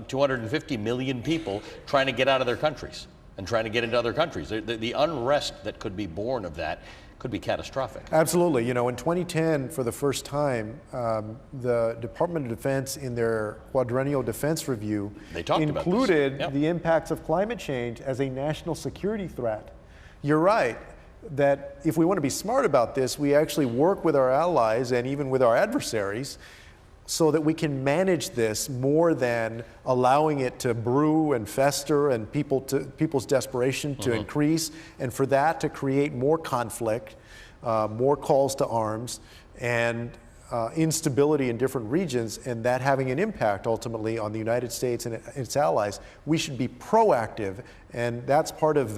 [SPEAKER 3] 250 million people trying to get out of their countries and trying to get into other countries. The unrest that could be born of that could be catastrophic.
[SPEAKER 2] Absolutely. In 2010, for the first time, the Department of Defense in their quadrennial defense review included the impacts of climate change as a national security threat. You're right that if we want to be smart about this, we actually work with our allies and even with our adversaries so that we can manage this more than allowing it to brew and fester and people's desperation to increase, and for that to create more conflict, more calls to arms, and instability in different regions, and that having an impact ultimately on the United States and its allies. We should be proactive, and that's part of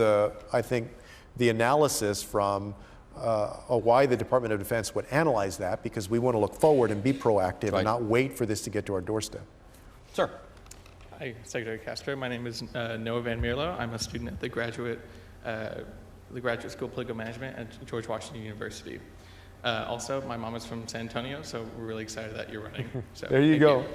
[SPEAKER 2] I think, the analysis from why the Department of Defense would analyze that, because we want to look forward and be proactive and not wait for this to get to our doorstep.
[SPEAKER 3] Sir.
[SPEAKER 9] Hi, Secretary Castro. My name is Noah Van Mierlo. I'm a student at the Graduate School of Political Management at George Washington University. Also, my mom is from San Antonio, so we're really excited that you're running. So,
[SPEAKER 2] there you go.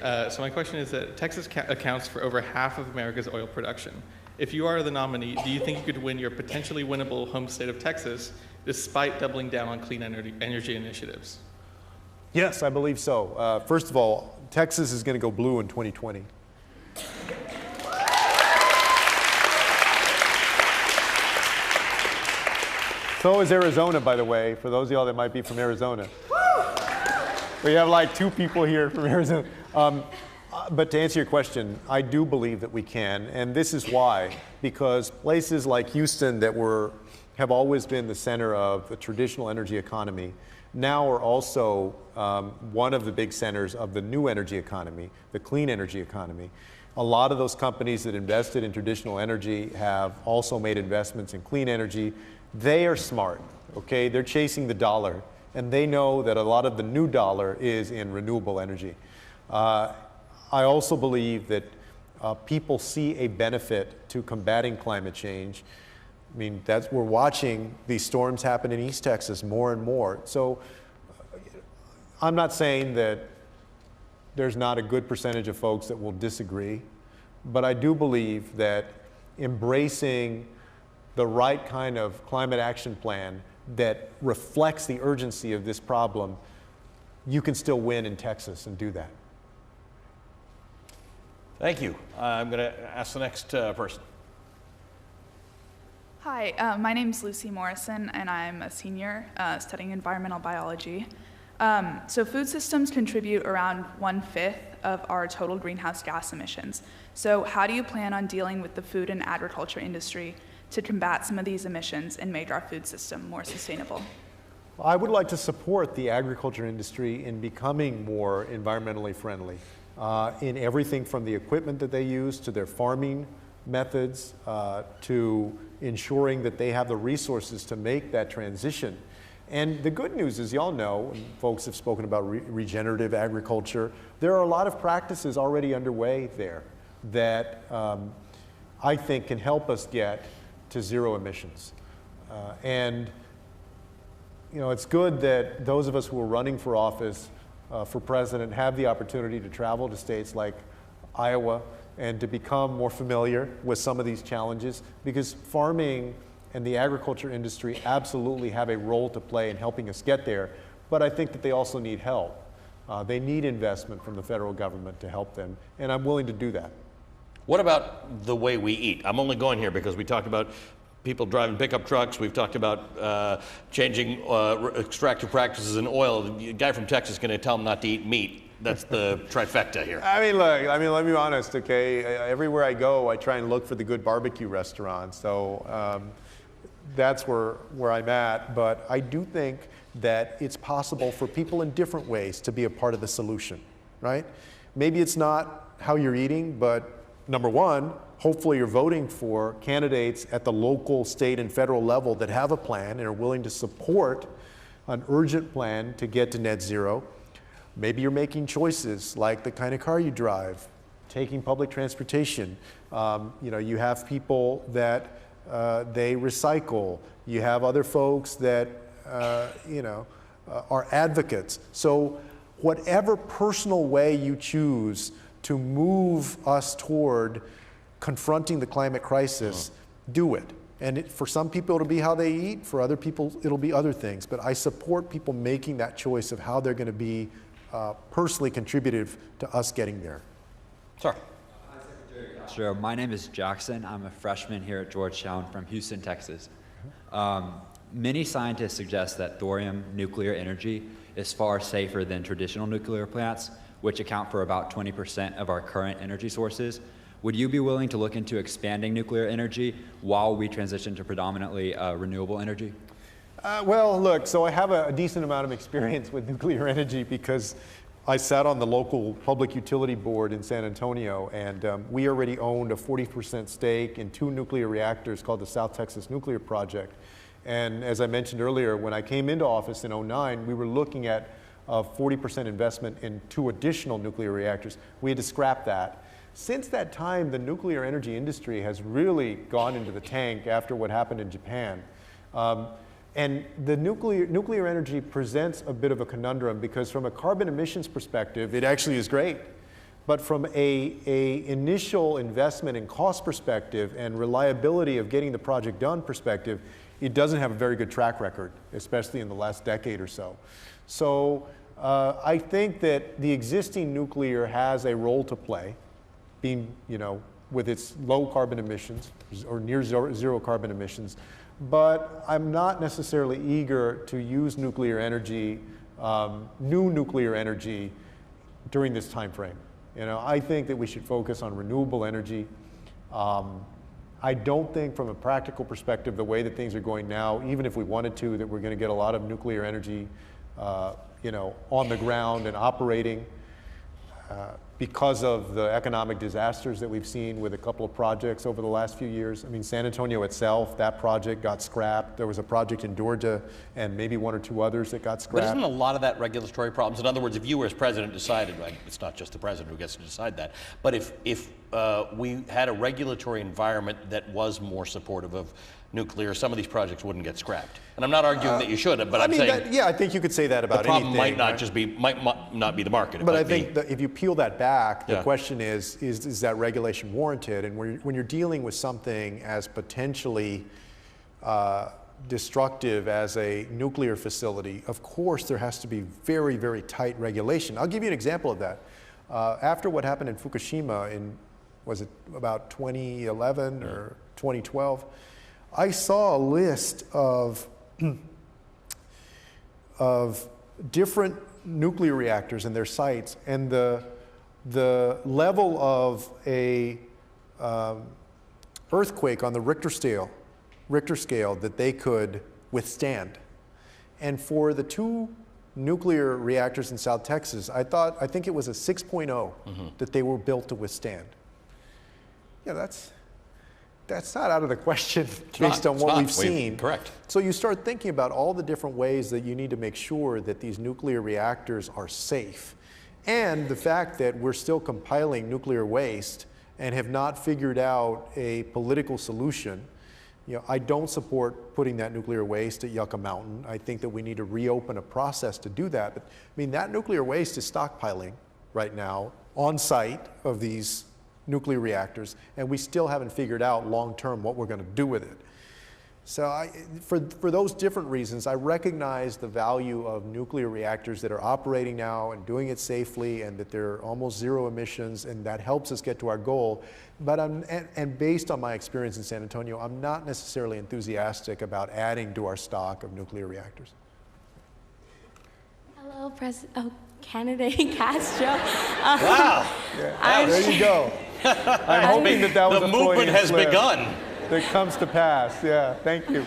[SPEAKER 9] So my question is that Texas accounts for over half of America's oil production. If you are the nominee, do you think you could win your potentially winnable home state of Texas despite doubling down on clean energy initiatives?
[SPEAKER 2] Yes, I believe so. First of all, Texas is going to go blue in 2020. So is Arizona, by the way, for those of y'all that might be from Arizona. We have like 2 people here from Arizona. But to answer your question, I do believe that we can, and this is why. Because places like Houston that have always been the center of the traditional energy economy now are also one of the big centers of the new energy economy, the clean energy economy. A lot of those companies that invested in traditional energy have also made investments in clean energy. They are smart, okay? They're chasing the dollar, and they know that a lot of the new dollar is in renewable energy. I also believe that people see a benefit to combating climate change. I mean, we're watching these storms happen in East Texas more and more. So I'm not saying that there's not a good percentage of folks that will disagree, but I do believe that embracing the right kind of climate action plan that reflects the urgency of this problem, you can still win in Texas and do that.
[SPEAKER 3] Thank you. I'm going to ask the next person.
[SPEAKER 10] Hi, my name is Lucy Morrison, and I'm a senior studying environmental biology. So food systems contribute around 1/5 of our total greenhouse gas emissions. So how do you plan on dealing with the food and agriculture industry to combat some of these emissions and make our food system more sustainable?
[SPEAKER 2] I would like to support the agriculture industry in becoming more environmentally friendly in everything from the equipment that they use to their farming methods to ensuring that they have the resources to make that transition. And the good news is, y'all know, and folks have spoken about regenerative agriculture, there are a lot of practices already underway there that I think can help us get to zero emissions. And you know, it's good that those of us who are running for office for president have the opportunity to travel to states like Iowa and to become more familiar with some of these challenges, because farming and the agriculture industry absolutely have a role to play in helping us get there, but I think that they also need help. They need investment from the federal government to help them, and I'm willing to do that.
[SPEAKER 3] What about the way we eat? I'm only going here because we talked about people driving pickup trucks. We've talked about changing extractive practices in oil. A guy from Texas is going to tell them not to eat meat. That's the trifecta here.
[SPEAKER 2] I mean, look, let me be honest, okay? Everywhere I go, I try and look for the good barbecue restaurants. So that's where I'm at. But I do think that it's possible for people in different ways to be a part of the solution, right? Maybe it's not how you're eating, but number one, hopefully you're voting for candidates at the local, state, and federal level that have a plan and are willing to support an urgent plan to get to net zero. Maybe you're making choices like the kind of car you drive, taking public transportation. You know, you have people that they recycle. You have other folks that, you know, are advocates. So whatever personal way you choose to move us toward confronting the climate crisis, do it. And for some people it'll be how they eat, for other people it'll be other things. But I support people making that choice of how they're going to be personally contributive to us getting there.
[SPEAKER 3] Sorry.
[SPEAKER 11] Hi, Secretary Castro. My name is Jackson. I'm a freshman here at Georgetown from Houston, Texas. Many scientists suggest that thorium nuclear energy is far safer than traditional nuclear plants, which account for about 20% of our current energy sources. Would you be willing to look into expanding nuclear energy while we transition to predominantly renewable energy?
[SPEAKER 2] Well, look, so I have a decent amount of experience with nuclear energy because I sat on the local public utility board in San Antonio, and we already owned a 40% stake in 2 nuclear reactors called the South Texas Nuclear Project.
[SPEAKER 5] And as I mentioned earlier, when I came into office in '09, we were looking at 40% investment in 2 additional nuclear reactors. We had to scrap that. Since that time, the nuclear energy industry has really gone into the tank after what happened in Japan. And the nuclear energy presents a bit of a conundrum because from a carbon emissions perspective, it actually is great. But from a initial investment and cost perspective and reliability of getting the project done perspective, it doesn't have a very good track record, especially in the last decade or so. So I think that the existing nuclear has a role to play, being, with its low carbon emissions or near zero carbon emissions. But I'm not necessarily eager to use nuclear energy, new nuclear energy, during this time frame. I think that we should focus on renewable energy. I don't think from a practical perspective, the way that things are going now, even if we wanted to, that we're going to get a lot of nuclear energy on the ground and operating because of the economic disasters that we've seen with a couple of projects over the last few years. I mean, San Antonio itself, that project got scrapped. There was a project in Georgia and maybe 1 or 2 others that got scrapped.
[SPEAKER 3] But isn't a lot of that regulatory problems? In other words, if you as president decided, it's not just the president who gets to decide that, but if we had a regulatory environment that was more supportive of nuclear, some of these projects wouldn't get scrapped. And I'm not arguing that you should, but I'm saying
[SPEAKER 2] I think you could say that about anything.
[SPEAKER 3] The problem might not be the market.
[SPEAKER 2] But I think that if you peel that back, the question is that regulation warranted? And when you're dealing with something as potentially destructive as a nuclear facility, of course there has to be very, very tight regulation. I'll give you an example of that. After what happened in Fukushima in, was it about 2011 or 2012, I saw a list of different nuclear reactors and their sites, and the level of a earthquake on the Richter scale that they could withstand. And for the 2 nuclear reactors in South Texas, I think it was a 6.0 that they were built to withstand. Yeah, that's not out of the question based on what we've seen.
[SPEAKER 3] Correct.
[SPEAKER 2] So you start thinking about all the different ways that you need to make sure that these nuclear reactors are safe. And the fact that we're still compiling nuclear waste and have not figured out a political solution. I don't support putting that nuclear waste at Yucca Mountain. I think that we need to reopen a process to do that. But I mean, that nuclear waste is stockpiling right now on site of these nuclear reactors, and we still haven't figured out long-term what we're going to do with it. So for those different reasons, I recognize the value of nuclear reactors that are operating now and doing it safely, and that they're almost zero emissions, and that helps us get to our goal. But and based on my experience in San Antonio, I'm not necessarily enthusiastic about adding to our stock of nuclear reactors.
[SPEAKER 1] Hello, candidate Castro.
[SPEAKER 3] Wow.
[SPEAKER 5] There you go. I'm hoping that was
[SPEAKER 3] the
[SPEAKER 5] a
[SPEAKER 3] movement has begun.
[SPEAKER 5] That comes to pass. Yeah, thank you.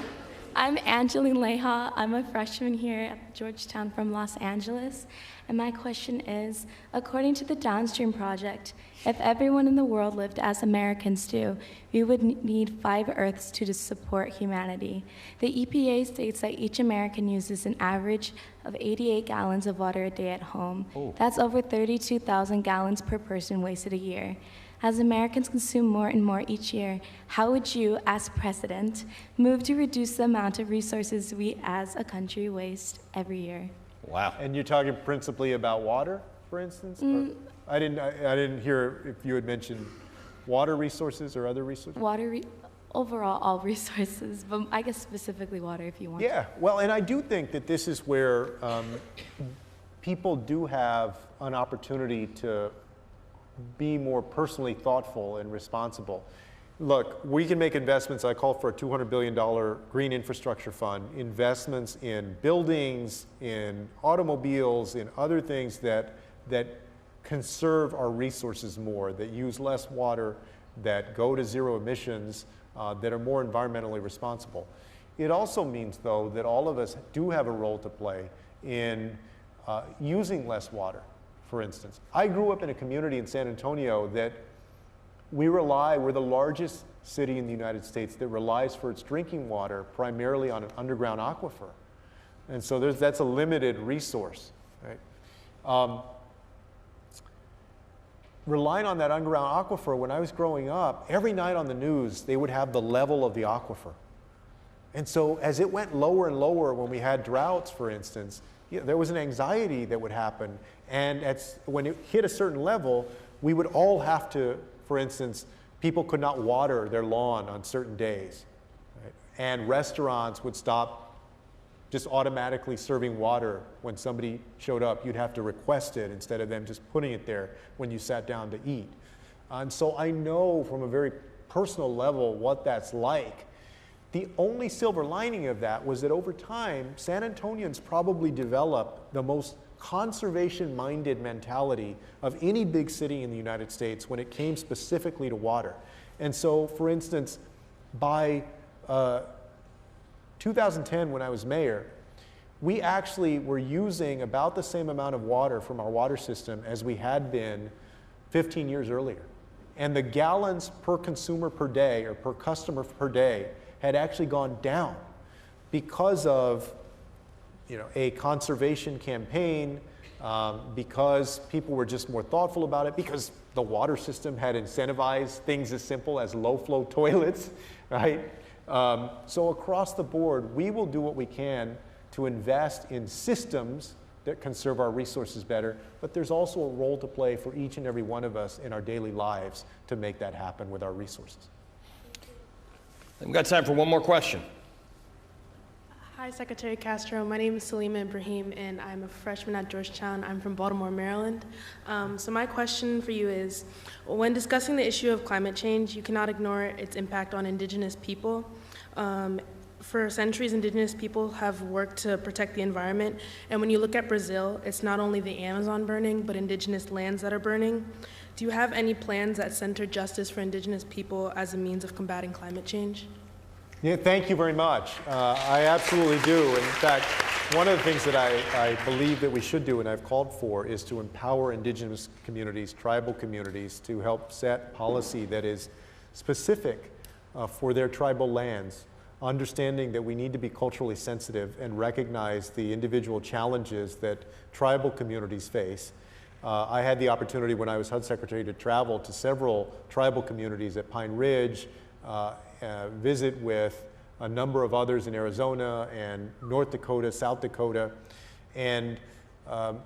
[SPEAKER 1] I'm Angeline Leha. I'm a freshman here at Georgetown from Los Angeles. And my question is, according to the Downstream Project, if everyone in the world lived as Americans do, we would need 5 Earths to support humanity. The EPA states that each American uses an average of 88 gallons of water a day at home. Oh. That's over 32,000 gallons per person wasted a year. As Americans consume more and more each year, how would you, as president, move to reduce the amount of resources we as a country waste every year?
[SPEAKER 3] Wow.
[SPEAKER 5] And you're talking principally about water, for instance? I didn't hear if you had mentioned water resources or other resources.
[SPEAKER 1] Overall, all resources, but I guess specifically water if you want.
[SPEAKER 5] Yeah, well, and I do think that this is where people do have an opportunity to be more personally thoughtful and responsible. Look, we can make investments. I call for a $200 billion green infrastructure fund, investments in buildings, in automobiles, in other things that conserve our resources more, that use less water, that go to zero emissions, that are more environmentally responsible. It also means, though, that all of us do have a role to play in using less water. For instance, I grew up in a community in San Antonio that we're the largest city in the United States that relies for its drinking water primarily on an underground aquifer. And so that's a limited resource, right? Relying on that underground aquifer, when I was growing up, every night on the news, they would have the level of the aquifer. And so as it went lower and lower when we had droughts, for instance, there was an anxiety that would happen. And when it hit a certain level, we would all have to, for instance, people could not water their lawn on certain days. Right? And restaurants would stop just automatically serving water when somebody showed up. You'd have to request it instead of them just putting it there when you sat down to eat. And so I know from a very personal level what that's like. The only silver lining of that was that over time, San Antonians probably developed the most conservation-minded mentality of any big city in the United States when it came specifically to water. And so, for instance, by 2010, when I was mayor, we actually were using about the same amount of water from our water system as we had been 15 years earlier. And the gallons per consumer per day, or per customer per day, had actually gone down because of a conservation campaign, because people were just more thoughtful about it, because the water system had incentivized things as simple as low-flow toilets, right? So across the board, we will do what we can to invest in systems that conserve our resources better, but there's also a role to play for each and every one of us in our daily lives to make that happen with our resources.
[SPEAKER 3] We've got time for one more question.
[SPEAKER 12] Hi, Secretary Castro. My name is Salima Ibrahim, and I'm a freshman at Georgetown. I'm from Baltimore, Maryland. So my question for you is, when discussing the issue of climate change, you cannot ignore its impact on indigenous people. For centuries, indigenous people have worked to protect the environment. And when you look at Brazil, it's not only the Amazon burning, but indigenous lands that are burning. Do you have any plans that center justice for indigenous people as a means of combating climate change?
[SPEAKER 5] Yeah, thank you very much. I absolutely do. In fact, one of the things that I believe that we should do, and I've called for, is to empower indigenous communities, tribal communities, to help set policy that is specific for their tribal lands, understanding that we need to be culturally sensitive and recognize the individual challenges that tribal communities face. I had the opportunity when I was HUD Secretary to travel to several tribal communities at Pine Ridge, visit with a number of others in Arizona and North Dakota, South Dakota, and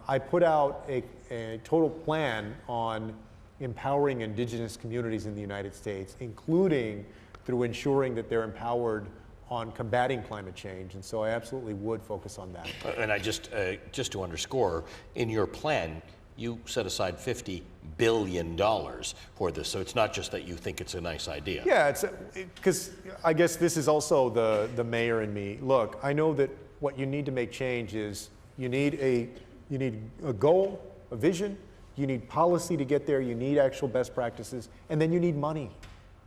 [SPEAKER 5] I put out a total plan on empowering indigenous communities in the United States, including through ensuring that they're empowered on combating climate change, and so I absolutely would focus on that.
[SPEAKER 3] And I just to underscore, in your plan, you set aside $50 billion for this, so it's not just that you think it's a nice idea.
[SPEAKER 5] Yeah, because I guess this is also the mayor in me. Look, I know that what you need to make change is you need a goal, a vision, you need policy to get there, you need actual best practices, and then you need money.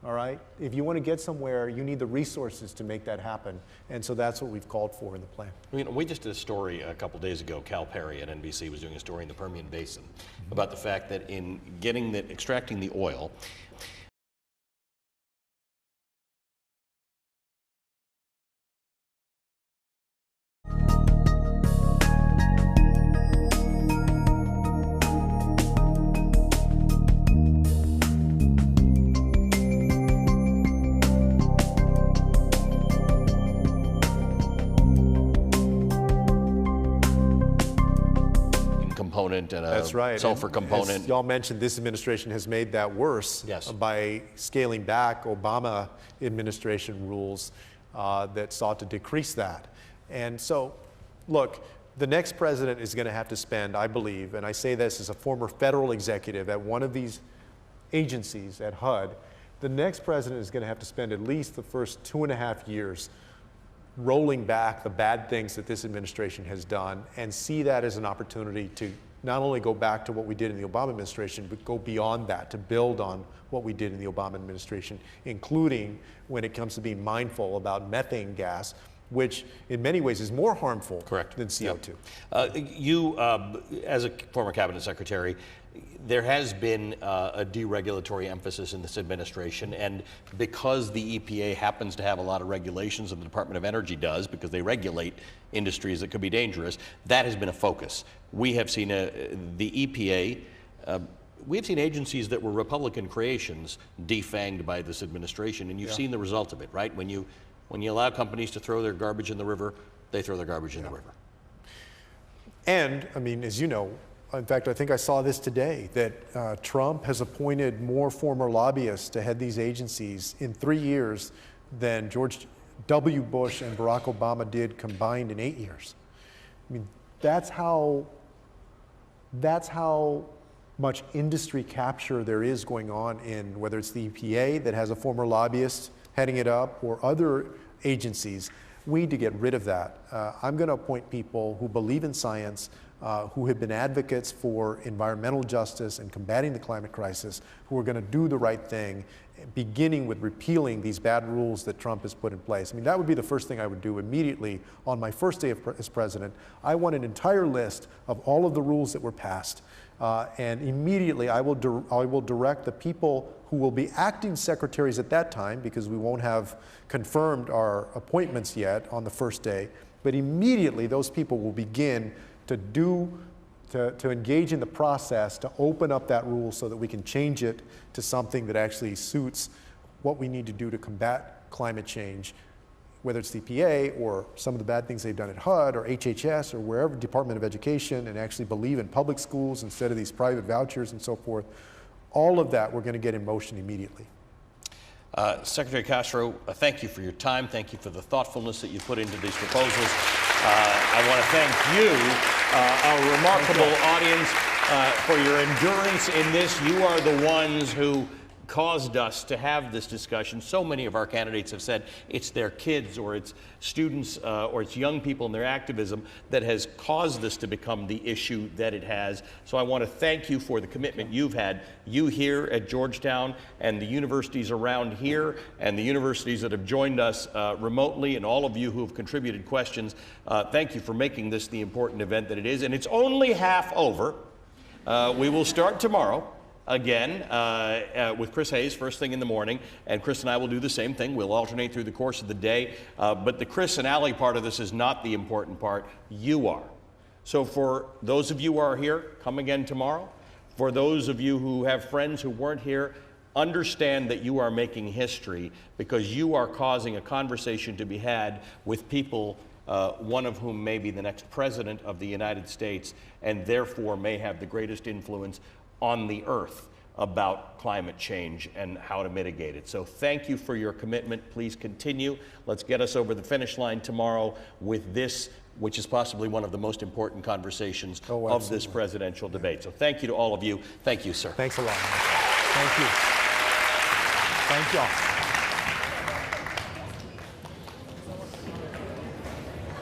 [SPEAKER 5] All right? If you want to get somewhere, you need the resources to make that happen. And so that's what we've called for in the plan.
[SPEAKER 3] We just did a story a couple days ago. Cal Perry at NBC was doing a story in the Permian Basin about the fact that in extracting the oil, component and a
[SPEAKER 5] That's right.
[SPEAKER 3] sulfur component.
[SPEAKER 5] As y'all mentioned, this administration has made that worse by scaling back Obama administration rules that sought to decrease that. And so, look, the next president is going to have to spend, I believe, and I say this as a former federal executive at one of these agencies at HUD, the next president is going to have to spend at least the first 2.5 years rolling back the bad things that this administration has done and see that as an opportunity to not only go back to what we did in the Obama administration, but go beyond that, to build on what we did in the Obama administration, including when it comes to being mindful about methane gas
[SPEAKER 2] which in many ways is more harmful than CO2.
[SPEAKER 3] You, as a former cabinet secretary, there has been a deregulatory emphasis in this administration, and because the EPA happens to have a lot of regulations, and the Department of Energy does, because they regulate industries that could be dangerous, that has been a focus. We have seen the EPA, we have seen agencies that were Republican creations defanged by this administration, and you've seen the result of it, right? When you allow companies to throw their garbage in the river, they throw their garbage in the river.
[SPEAKER 2] And, I mean, as you know, in fact, I think I saw this today, that Trump has appointed more former lobbyists to head these agencies in 3 years than George W. Bush and Barack Obama did combined in 8 years. I mean, that's how much industry capture there is going on in, whether it's the EPA that has a former lobbyist heading it up, or other agencies. We need to get rid of that. I'm going to appoint people who believe in science, who have been advocates for environmental justice and combating the climate crisis, who are going to do the right thing, beginning with repealing these bad rules that Trump has put in place. I mean, that would be the first thing I would do immediately on my first day as president. I want an entire list of all of the rules that were passed, and immediately I will direct the people who will be acting secretaries at that time, because we won't have confirmed our appointments yet on the first day, but immediately those people will begin to engage in the process to open up that rule so that we can change it to something that actually suits what we need to do to combat climate change, whether it's the EPA or some of the bad things they've done at HUD or HHS or wherever, Department of Education, and actually believe in public schools instead of these private vouchers and so forth. All of that we're going to get in motion immediately.
[SPEAKER 3] Secretary Castro, thank you for your time. Thank you for the thoughtfulness that you put into these proposals. I want to thank you, our remarkable audience, for your endurance in this. You are the ones who caused us to have this discussion. So many of our candidates have said it's their kids or it's students or it's young people in their activism that has caused this to become the issue that it has. So I want to thank you for the commitment you've had, you here at Georgetown and the universities around here and the universities that have joined us remotely, and all of you who have contributed questions. Thank you for making this the important event that it is. And it's only half over. We will start tomorrow again with Chris Hayes first thing in the morning, and Chris and I will do the same thing. We'll alternate through the course of the day, but the Chris and Allie part of this is not the important part. You are. So for those of you who are here, come again tomorrow. For those of you who have friends who weren't here, understand that you are making history, because you are causing a conversation to be had with people, one of whom may be the next president of the United States, and therefore may have the greatest influence on the earth about climate change and how to mitigate it. So thank you for your commitment. Please continue. Let's get us over the finish line tomorrow with this, which is possibly one of the most important conversations of this presidential debate. So thank you to all of you. Thank you, sir.
[SPEAKER 2] Thanks a lot. Thank you. Thank you all.